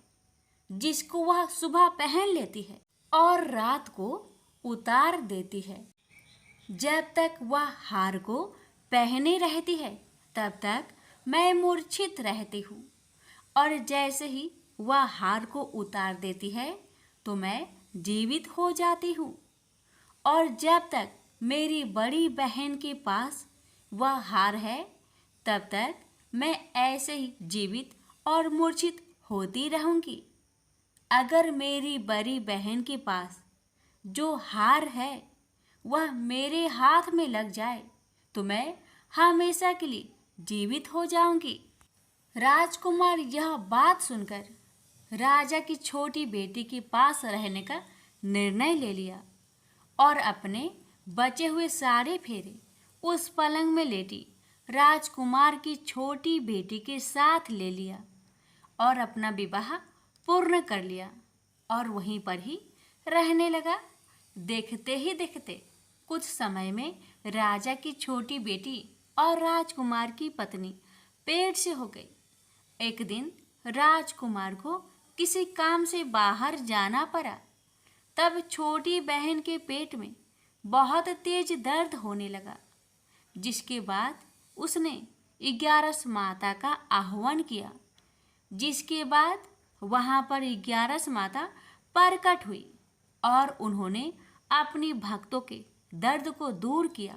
जिसको वह सुबह पहन लेती है और रात को उतार देती है। जब तक वह हार को पहने रहती है तब तक मैं मूर्छित रहती हूँ और जैसे ही वह हार को उतार देती है तो मैं जीवित हो जाती हूँ और जब तक मेरी बड़ी बहन के पास वह हार है तब तक मैं ऐसे ही जीवित और मूर्छित होती रहूँगी। अगर मेरी बड़ी बहन के पास जो हार है वह मेरे हाथ में लग जाए तो मैं हमेशा के लिए जीवित हो जाऊंगी। राजकुमार यह बात सुनकर राजा की छोटी बेटी के पास रहने का निर्णय ले लिया और अपने बचे हुए सारे फेरे उस पलंग में लेटी राजकुमार की छोटी बेटी के साथ ले लिया और अपना विवाह पूर्ण कर लिया और वहीं पर ही रहने लगा। देखते ही देखते कुछ समय में राजा की छोटी बेटी और राजकुमार की पत्नी पेट से हो गई। एक दिन राजकुमार को किसी काम से बाहर जाना पड़ा। तब छोटी बहन के पेट में बहुत तेज दर्द होने लगा, जिसके बाद उसने ग्यारस माता का आह्वान किया, जिसके बाद वहां पर 11 माता प्रकट हुई और उन्होंने अपनी भक्तों के दर्द को दूर किया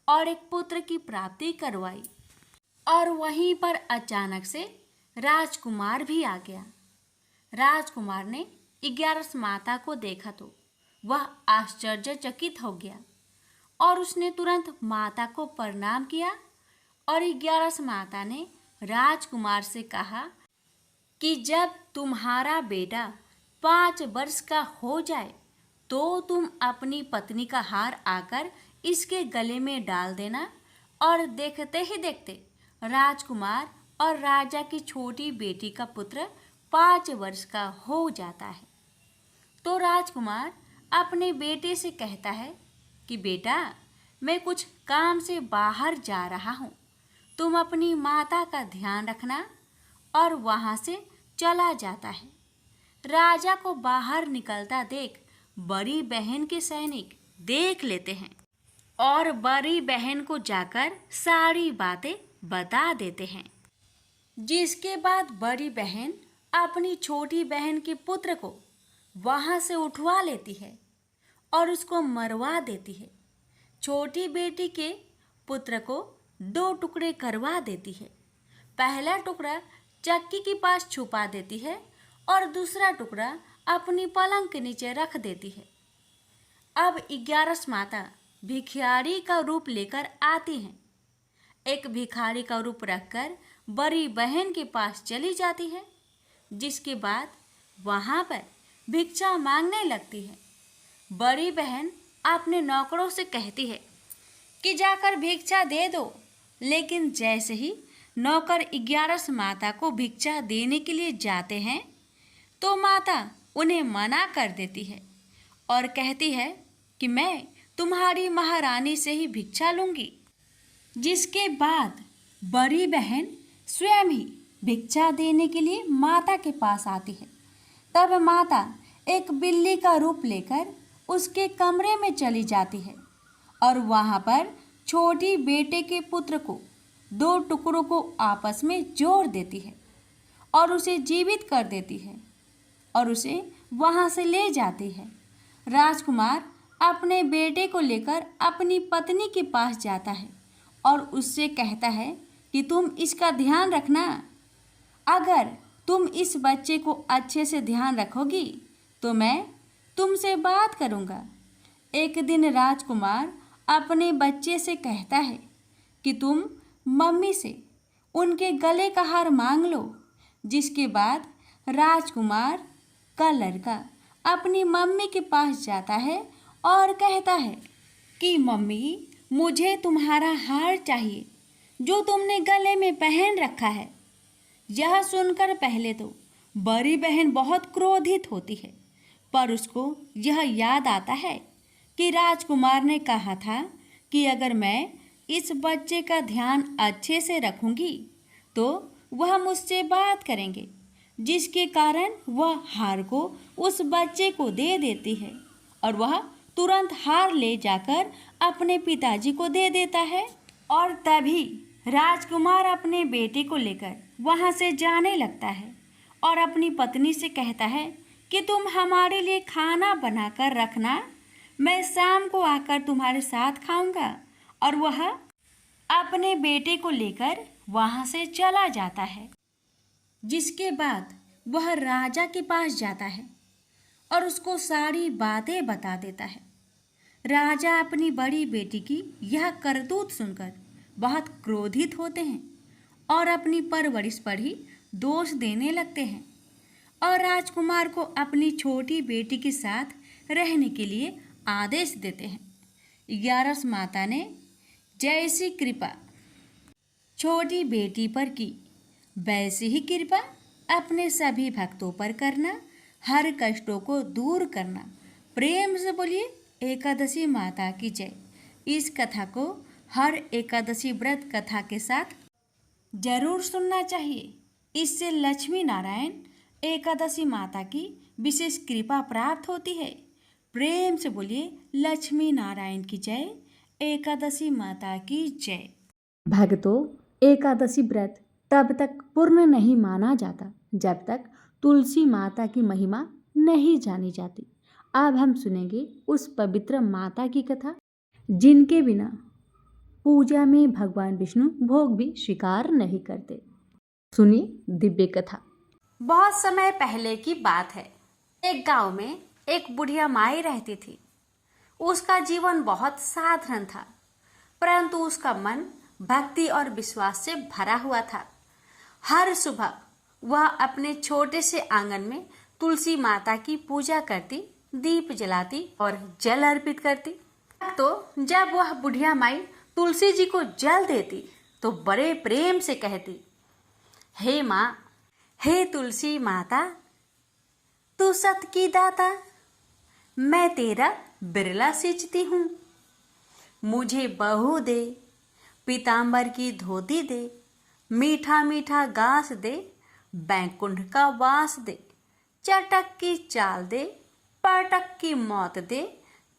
और एक पुत्र की प्राप्ति करवाई। और वहीं पर अचानक से राजकुमार भी आ गया। राजकुमार ने 11 माता को देखा तो वह आश्चर्यचकित हो गया और उसने तुरंत माता को प्रणाम किया। और 11 माता ने राजकुमार से कहा कि जब तुम्हारा बेटा 5 वर्ष का हो जाए तो तुम अपनी पत्नी का हार आकर इसके गले में डाल देना। और देखते ही देखते राजकुमार और राजा की छोटी बेटी का पुत्र 5 वर्ष का हो जाता है। तो राजकुमार अपने बेटे से कहता है कि बेटा, मैं कुछ काम से बाहर जा रहा हूँ, तुम अपनी माता का ध्यान रखना। और वहाँ से चला जाता है। राजा को बाहर निकलता देख बड़ी बहन के सैनिक देख लेते हैं और बड़ी बहन को जाकर सारी बातें बता देते हैं, जिसके बाद बड़ी बहन अपनी छोटी बहन के पुत्र को वहाँ से उठवा लेती है और उसको मरवा देती है। छोटी बेटी के पुत्र को 2 टुकड़े करवा देती है। पहला टुकड़ा चक्की के पास छुपा देती है और दूसरा टुकड़ा अपनी पलंग के नीचे रख देती है। अब 11 माता भिखारी का रूप लेकर आती हैं। एक भिखारी का रूप रखकर बड़ी बहन के पास चली जाती है, जिसके बाद वहाँ पर भिक्षा मांगने लगती है। बड़ी बहन अपने नौकरों से कहती है कि जाकर भिक्षा दे दो, लेकिन जैसे ही नौकर 11 माता को भिक्षा देने के लिए जाते हैं तो माता उन्हें मना कर देती है और कहती है कि मैं तुम्हारी महारानी से ही भिक्षा लूँगी। जिसके बाद बड़ी बहन स्वयं ही भिक्षा देने के लिए माता के पास आती है। तब माता एक बिल्ली का रूप लेकर उसके कमरे में चली जाती है और वहाँ पर छोटी बेटे के पुत्र को 2 टुकड़ों को आपस में जोड़ देती है और उसे जीवित कर देती है और उसे वहाँ से ले जाती है। राजकुमार अपने बेटे को लेकर अपनी पत्नी के पास जाता है और उससे कहता है कि तुम इसका ध्यान रखना। अगर तुम इस बच्चे को अच्छे से ध्यान रखोगी तो मैं तुमसे बात करूँगा। एक दिन राजकुमार अपने बच्चे से कहता है कि तुम मम्मी से उनके गले का हार मांग लो। जिसके बाद राजकुमार का लड़का अपनी मम्मी के पास जाता है और कहता है कि मम्मी, मुझे तुम्हारा हार चाहिए जो तुमने गले में पहन रखा है। यह सुनकर पहले तो बड़ी बहन बहुत क्रोधित होती है, पर उसको यह याद आता है कि राजकुमार ने कहा था कि अगर मैं इस बच्चे का ध्यान अच्छे से रखूंगी तो वह मुझसे बात करेंगे, जिसके कारण वह हार को उस बच्चे को दे देती है और वह तुरंत हार ले जाकर अपने पिताजी को दे देता है। और तभी राजकुमार अपने बेटे को लेकर वहाँ से जाने लगता है और अपनी पत्नी से कहता है कि तुम हमारे लिए खाना बनाकर रखना, मैं शाम को आकर तुम्हारे साथ खाऊंगा। और वह अपने बेटे को लेकर वहाँ से चला जाता है। जिसके बाद वह राजा के पास जाता है और उसको सारी बातें बता देता है। राजा अपनी बड़ी बेटी की यह करतूत सुनकर बहुत क्रोधित होते हैं और अपनी परवरिश पर ही दोष देने लगते हैं और राजकुमार को अपनी छोटी बेटी के साथ रहने के लिए आदेश देते हैं। 11 माता ने जैसी कृपा छोटी बेटी पर की, वैसी ही कृपा अपने सभी भक्तों पर करना, हर कष्टों को दूर करना। प्रेम से बोलिए एकादशी माता की जय। इस कथा को हर एकादशी व्रत कथा के साथ जरूर सुनना चाहिए। इससे लक्ष्मी नारायण एकादशी माता की विशेष कृपा प्राप्त होती है। प्रेम से बोलिए लक्ष्मी नारायण की जय, एकादशी माता की जय। भक्तों, एकादशी व्रत तब तक पूर्ण नहीं माना जाता जब तक तुलसी माता की महिमा नहीं जानी जाती। अब हम सुनेंगे उस पवित्र माता की कथा जिनके बिना पूजा में भगवान विष्णु भोग भी स्वीकार नहीं करते। सुनिए दिव्य कथा। बहुत समय पहले की बात है। एक गांव में एक बुढ़िया माई रहती थी। उसका जीवन बहुत साधारण था, परंतु उसका मन भक्ति और विश्वास से भरा हुआ था। हर सुबह वह अपने छोटे से आंगन में तुलसी माता की पूजा करती, दीप जलाती और जल अर्पित करती। तो जब वह बुढ़िया माई तुलसी जी को जल देती तो बड़े प्रेम से कहती, हे माँ, हे तुलसी माता, तू सत की दाता, मैं तेरा बिरला सींचती हूँ। मुझे बहू दे, पीतांबर की धोती दे, मीठा मीठा घास दे, बैकुंठ का वास दे, चटक की चाल दे, पटक की मौत दे,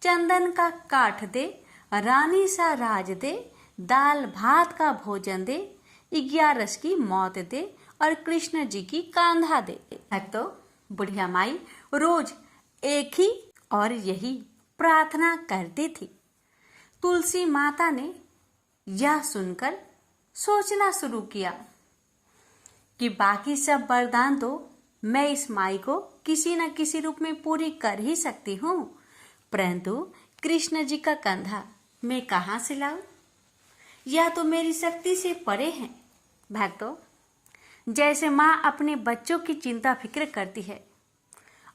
चंदन का काठ दे, रानी सा राज दे, दाल भात का भोजन दे, 11 की मौत दे और कृष्ण जी की कांधा दे। तो बुढ़िया माई रोज एक ही और यही प्रार्थना करती थी। तुलसी माता ने यह सुनकर सोचना शुरू किया कि बाकी सब वरदान तो मैं इस माई को किसी न किसी रूप में पूरी कर ही सकती हूँ, परंतु कृष्ण जी का कंधा मैं कहाँ से लाऊं? यह तो मेरी शक्ति से परे है। भक्तों, जैसे माँ अपने बच्चों की चिंता फिक्र करती है,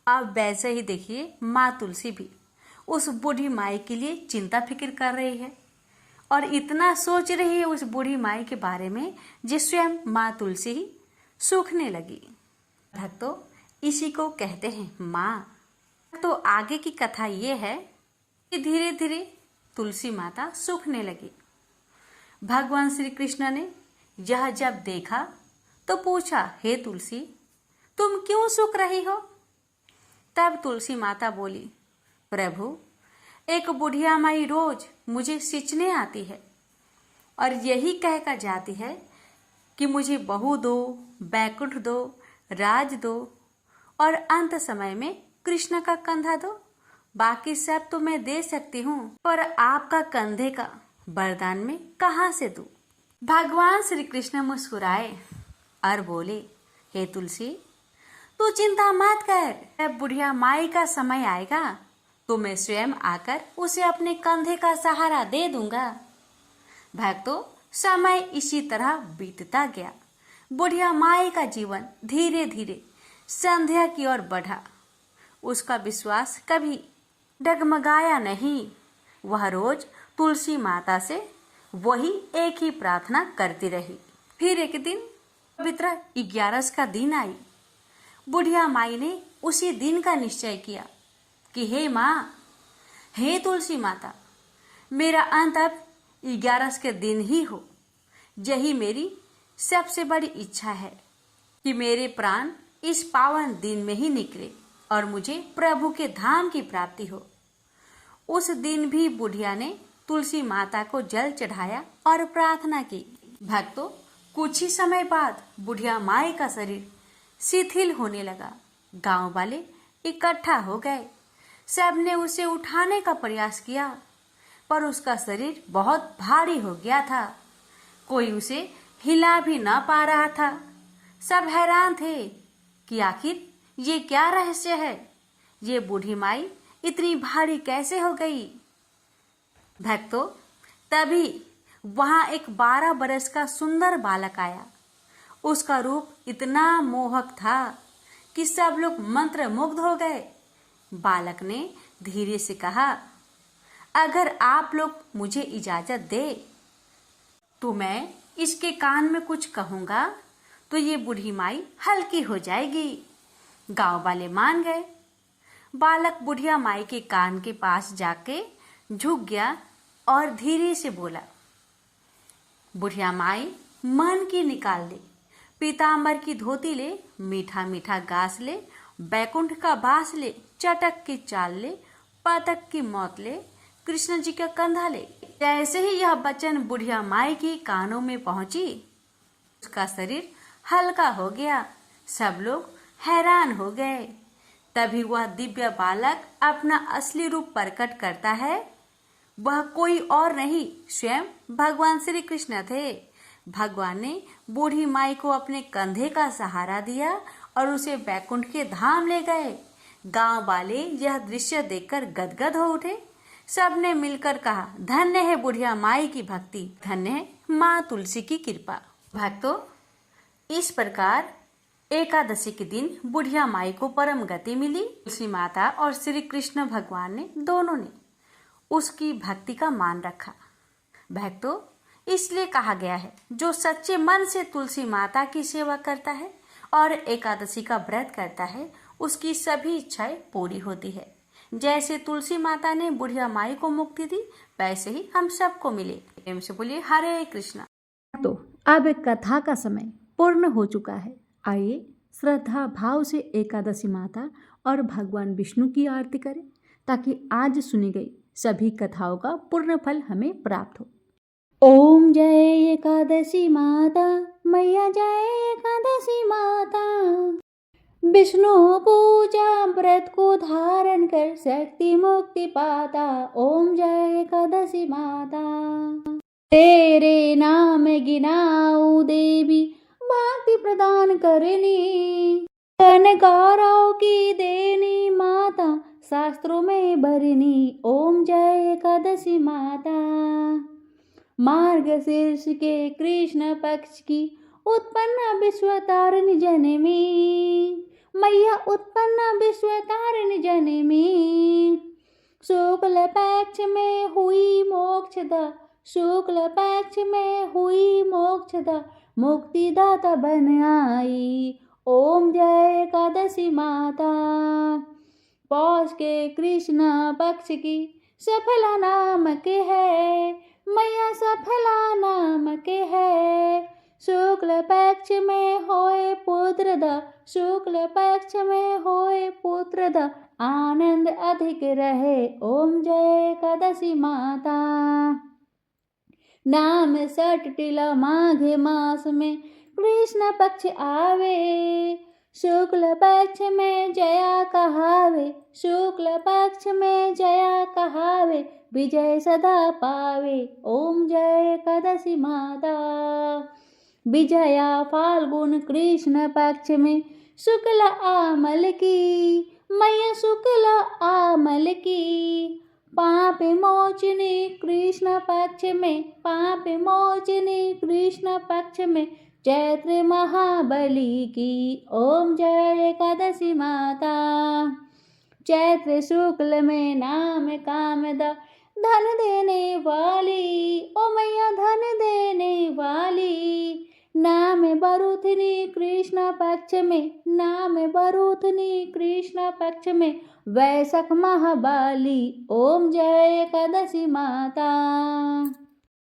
अब वैसे ही देखिए माँ तुलसी भी उस बूढ़ी माई के लिए चिंता फिक्र कर रही है और इतना सोच रही है उस बूढ़ी माई के बारे में जिस स्वयं माँ तुलसी ही सूखने लगी। भक्तों, इसी को कहते हैं माँ। तो आगे की कथा ये है कि धीरे धीरे तुलसी माता सूखने लगी। भगवान श्री कृष्ण ने यह जब देखा तो पूछा, हे तुलसी, तुम क्यों सूख रही हो? तब तुलसी माता बोली, प्रभु, एक बुढ़िया माई रोज मुझे सींचने आती है और यही कहकर जाती है कि मुझे बहू दो, बैकुंठ दो, राज दो और अंत समय में कृष्ण का कंधा दो। बाकी सब तो मैं दे सकती हूँ, पर आपका कंधे का वरदान में कहाँ से दूं? भगवान श्री कृष्ण मुस्कुराए और बोले, हे तुलसी, तू चिंता मत कर। जब बुढ़िया माई का समय आएगा तो मैं स्वयं आकर उसे अपने कंधे का सहारा दे दूंगा। भक्तों, समय इसी तरह बीतता गया। बुढ़िया माई का जीवन धीरे धीरे संध्या की ओर बढ़ा। उसका विश्वास कभी डगमगाया नहीं। वह रोज तुलसी माता से वही एक ही प्रार्थना करती रही। फिर एक दिन पवित्र 11 का दिन आई। बुढ़िया माई ने उसी दिन का निश्चय किया कि हे माँ, हे तुलसी माता, मेरा अंत अब 11 के दिन ही हो। यही मेरी सबसे बड़ी इच्छा है कि मेरे प्राण इस पावन दिन में ही निकले और मुझे प्रभु के धाम की प्राप्ति हो। उस दिन भी बुढ़िया ने तुलसी माता को जल चढ़ाया और प्रार्थना की। भक्तों, कुछ ही समय बाद बुढ़िया माई का शरीर शिथिल होने लगा। गांव वाले इकट्ठा हो गए। सबने उसे उठाने का प्रयास किया, पर उसका शरीर बहुत भारी हो गया था। कोई उसे हिला भी ना पा रहा था। सब हैरान थे कि आखिर ये क्या रहस्य है? ये बूढ़ी माई इतनी भारी कैसे हो गई? भक्तों, तभी वहां एक 12 बरस का सुंदर बालक आया। उसका रूप इतना मोहक था कि सब लोग मंत्र मुग्ध हो गए। बालक ने धीरे से कहा, अगर आप लोग मुझे इजाजत दे तो मैं इसके कान में कुछ कहूंगा तो ये बूढ़ी माई हल्की हो जाएगी। गांव वाले मान गए। बालक बुढ़िया माई के कान के पास जाके झुक गया और धीरे से बोला, बुढ़िया माई, मन की निकाल ले, पीतांबर की धोती ले, मीठा मीठा घास ले, बैकुंठ का बास ले, चटक की चाल ले, पातक की मौत ले, कृष्ण जी का कंधा ले। जैसे ही यह वचन बुढ़िया माई के कानों में पहुंची, उसका शरीर हल्का हो गया। सब लोग हैरान हो गए। तभी वह दिव्य बालक अपना असली रूप प्रकट करता है। वह कोई और नहीं, स्वयं भगवान श्री कृष्ण थे। भगवान ने बूढ़ी माई को अपने कंधे का सहारा दिया और उसे बैकुंठ के धाम ले गए। गांव वाले यह दृश्य देखकर गदगद हो उठे। सबने मिलकर कहा, धन्य है बुढ़िया माई की भक्ति, धन्य है माँ तुलसी की कृपा। भक्तों, इस प्रकार एकादशी के दिन बुढ़िया माई को परम गति मिली। तुलसी माता और श्री कृष्ण भगवान ने दोनों ने उसकी भक्ति का मान रखा। भक्तों, इसलिए कहा गया है, जो सच्चे मन से तुलसी माता की सेवा करता है और एकादशी का व्रत करता है, उसकी सभी इच्छाएं पूरी होती है। जैसे तुलसी माता ने बुढ़िया माई को मुक्ति दी, वैसे ही हम सबको मिले। प्रेम से बोलिए हरे कृष्णा। तो अब कथा का समय पूर्ण हो चुका है। आइए श्रद्धा भाव से एकादशी माता और भगवान विष्णु की आरती करें, ताकि आज सुनी गई सभी कथाओं का पूर्ण फल हमें प्राप्त हो। ओम जय एकादशी माता, मैया जय एकादशी माता। विष्णु पूजा व्रत को धारण कर शक्ति मुक्ति पाता। ओम जय एकादशी माता। तेरे नाम गिनाऊ देवी, भक्ति प्रदान करनी। तन गौरव की देनी माता, शास्त्रों में भरनी। ओम जय एकादशी माता। मार्गशीर्ष के कृष्ण पक्ष की उत्पन्न विश्वतारिणी जननी, मैया उत्पन्न विश्वतारिणी जननी। शुक्ल पक्ष में हुई मोक्षदा, शुक्ल पक्ष में हुई मोक्षदा, मुक्तिदाता बन आई। ओम जय एकादशी माता। पौष के कृष्ण पक्ष की सफला नाम के है, मैया सफला नाम के है। शुक्ल पक्ष में होए पुत्रदा, शुक्ल पक्ष में होए पुत्रदा, आनंद अधिक रहे। ओम जय एकादशी माता। नाम सटटिला माघ मास में कृष्ण पक्ष आवे, शुक्ल पक्ष में जया कहावे, शुक्ल पक्ष में जया कहावे, विजय सदा पावे। ओम जय एकादशी माता। विजया फाल्गुन कृष्ण पक्ष में शुक्ल आमल की, मैया शुक्ल आमल की। पाप मोचनी कृष्ण पक्ष में, पाप मोचनी कृष्ण पक्ष में, चैत्र महाबली की। ओम जय एकादशी माता। चैत्र शुक्ल में नाम कामदा, धन देने वाली। ओ मैया धन देने वाली। नाम बरूथनी कृष्ण पक्ष में, नाम बरूथनी कृष्ण पक्ष में, वैशाख महाबाली। ओम जय एकादशी माता।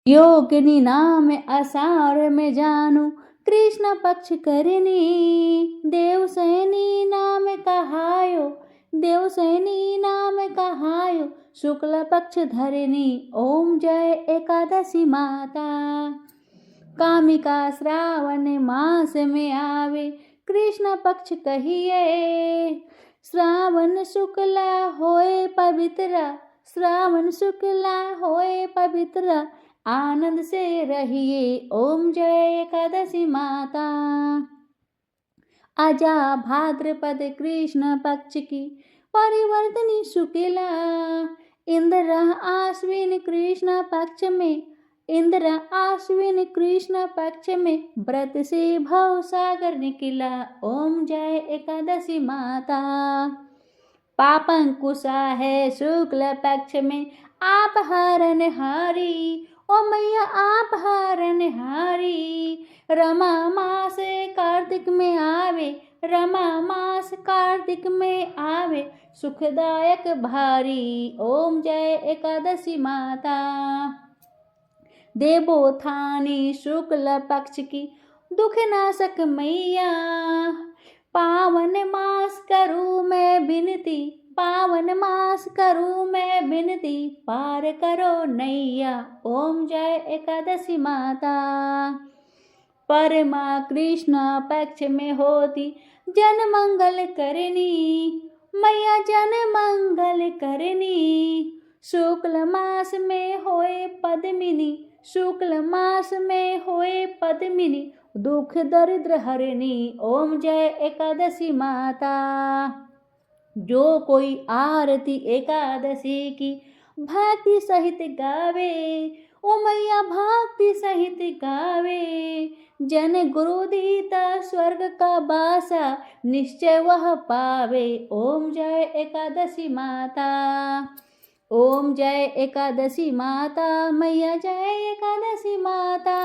योगिनी नाम आषाढ़ में जानू, कृष्ण पक्ष करनी। देवसैनी नाम कहायो, देवसैनी नाम कहायो, शुक्ल पक्ष धरनी। ओम जय एकादशी माता। कामिका श्रावण मास में आवे, कृष्ण पक्ष कहिए। श्रावण शुक्ला होए पवित्र, श्रावण शुक्ला होए पवित्र, आनंद से रहिए। ओम जय एकादशी माता। आजा भाद्रपद कृष्ण पक्ष की परिवर्तनी शुक्ला, इंद्र आश्विन कृष्ण पक्ष में, इंद्र आश्विन कृष्ण पक्ष में, व्रत से भव सागर निकला। ओम जय एकादशी माता। पापंकुशा है शुक्ल पक्ष में, आप हरन हारी। ओ मैया आप हरन हारी। रमा मास कार्तिक में आवे, रमा मास कार्तिक में आवे, सुखदायक भारी। ओम जय एकादशी माता। देवोत्थानी शुक्ल पक्ष की दुख नाशक मैया, पावन मास करूँ मैं विनती, पावन मास करूँ मैं विनती, पार करो नैया। ओम जय एकादशी माता। परमा कृष्ण पक्ष में होती जन मंगल करनी, मैया जन मंगल करनी। शुक्ल मास में होए पद्मिनी, शुक्ल मास में होए पद्मिनी, दुख दरिद्र हरनी। ओम जय एकादशी माता। जो कोई आरती एकादशी की भक्ति सहित गावे, ओ मैया भक्ति सहित गावे, जन गुरु दीता स्वर्ग का बासा निश्चय वह पावे। ओम जय एकादशी माता, ओम जय एकादशी माता, मैया जय एकादशी माता।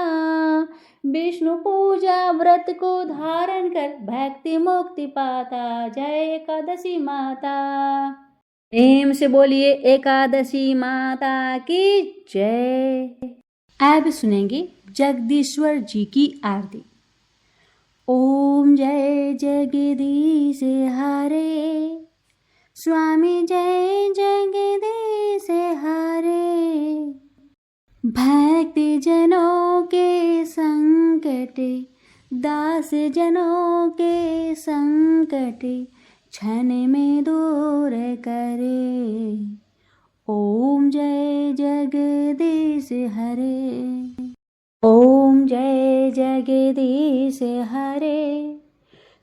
विष्णु पूजा व्रत को धारण कर भक्ति मुक्ति पाता, जय एकादशी माता। प्रेम से बोलिए एकादशी माता की जय। अब सुनेंगे जगदीश्वर जी की आरती। ओम जय जगदीश हरे, स्वामी जय जगदीश हरे। भक्ति जनों के संकट, दास जनों के संकट, क्षण में दूर करे। ओम जय जगदीश हरे, ओम जय जगदीश हरे,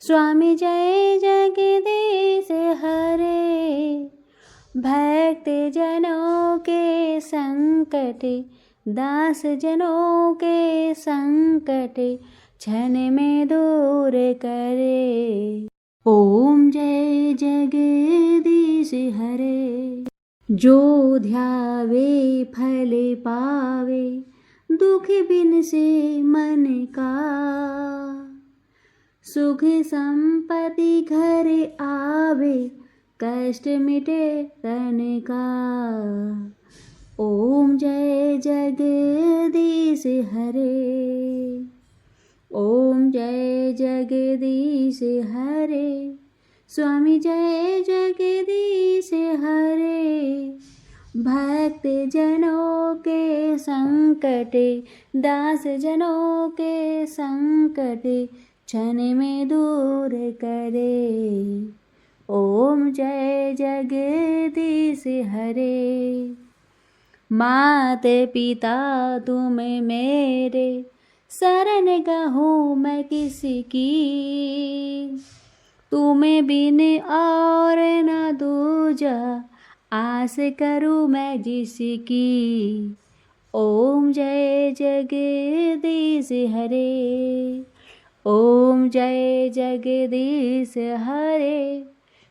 स्वामी जय जगदीश हरे। भक्त जनों के संकट, दास जनों के संकट, क्षण में दूर करे। ओम जय जगदीश हरे। जो ध्यावे फल पावे, दुख बिन से मन का, सुख संपत्ति घर आवे, कष्ट मिटे तन का। ओम जय जगदीश हरे, ओम जय जगदीश हरे, स्वामी जय जगदीश हरे। भक्त जनों के संकट, दास जनों के संकट, क्षण में दूर करे। ओम जय जगदीश हरे। मात पिता तुम मेरे, शरण गहूँ मैं किसकी, तुम्हें बिन और न दूजा, आस करूँ मैं जिसकी। ओम जय जगदीश हरे, ओम जय जगदीश हरे,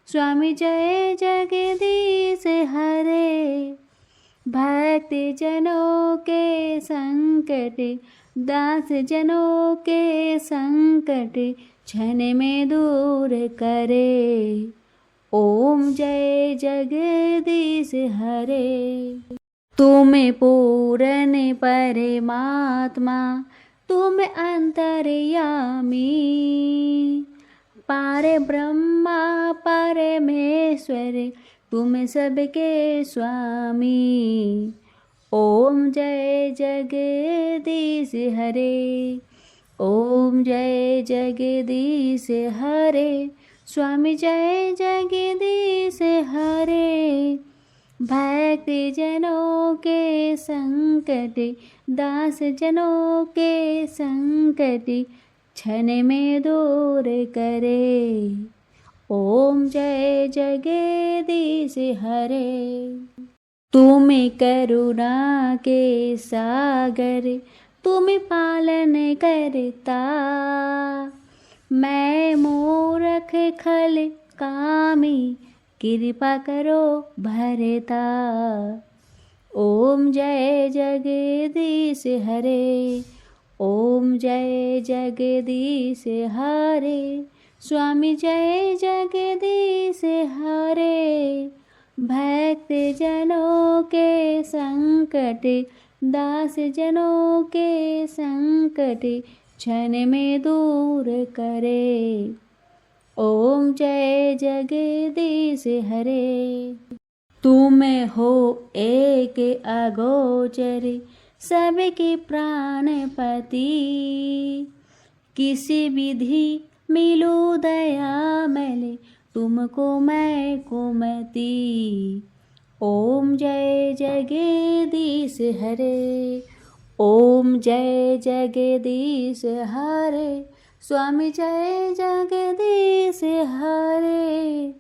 स्वामी जय जगदीश हरे। भक्त जनों के संकट, दास जनों के संकट, क्षण में दूर करे। ओम जय जगदीश हरे। तुम पूर्ण परमात्मा, तुम अंतर्यामी, पार ब्रह्मा परमेश्वर, तुम सबके स्वामी। ओम जय जगदीश हरे, ओम जय जगदीश हरे, स्वामी जय जगदीश हरे। भक्त जनों के संकट, दास जनों के संकट, क्षण में दूर करे। ओम जय जगदीश हरे। तुम करुणा के सागर, तुम पालन करता, मैं मूर्ख खल कामी, कृपा करो भरता। ओम जय जगदीश हरे, ओम जय जगदीश हरे, स्वामी जय जगदीश हरे। भक्त जनों के संकट, दास जनों के संकट, क्षण में दूर करे। ओम जय जगदीश हरे। तुम हो एक अगोचर, सबके प्राणपति, किसी विधि मिलो दया मैले, तुमको मैं कुमति। ओम जय जगदीश हरे, ओम जय जगदीश हरे, स्वामी जय जगदीश हरे।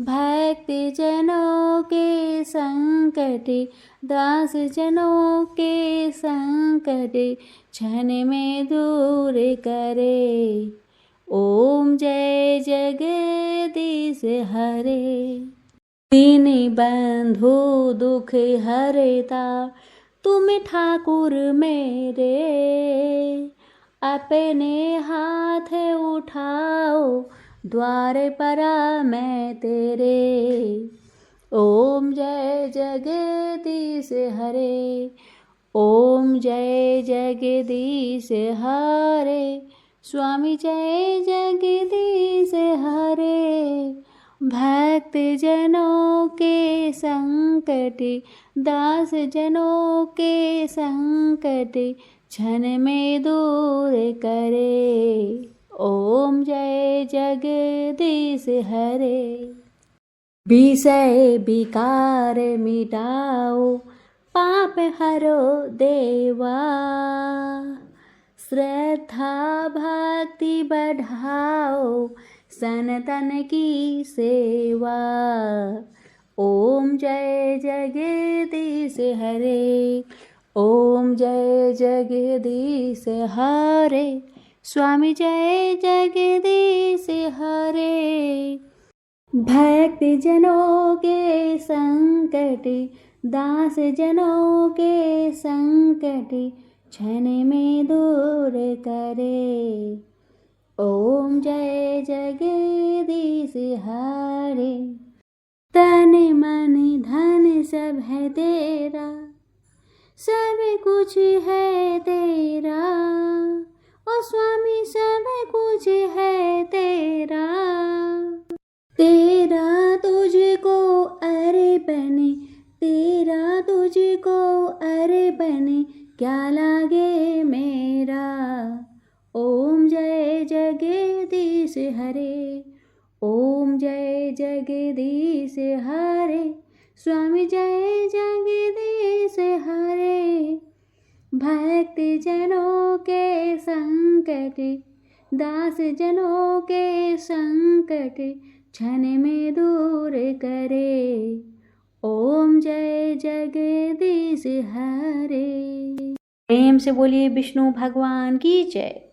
भक्त जनों के संकट, दास जनों के संकट, क्षण में दूर करे। ओम जय जगदीश हरे। दीन बंधु दुख हरता, तुम ठाकुर मेरे, अपने हाथ उठाओ, द्वार पर मैं तेरे। ओम जय जगदीश हरे, ओम जय जगदीश हरे, स्वामी जय जगदीश हरे। भक्त जनों के संकट, दास जनों के संकट, क्षण में दूर करे। ओम जय जगदीश हरे। विषय विकार मिटाओ, पाप हरो देवा, श्रद्धा भक्ति बढ़ाओ, सनातन की सेवा। ओम जय जगदीश हरे, ओम जय जगदीश हरे, स्वामी जय जगदीश हरे। भक्त जनों के संकट, दास जनों के संकट, क्षण में दूर करे। ओम जय जगदीश हरे। तन मन धन सब है तेरा, सब कुछ है तेरा, ओ स्वामी सब कुछ है तेरा। तेरा तुझको अर्पण, तेरा तुझको अर्पण, क्या लागे मेरा। ओम जय जगदीश हरे, ओम जय जगदीश हरे, स्वामी जय जगदीश हरे। भक्त जनों के संकट, दास जनों के संकट, क्षण में दूर करे। ओम जय जगदीश हरे। प्रेम से बोलिए विष्णु भगवान की जय।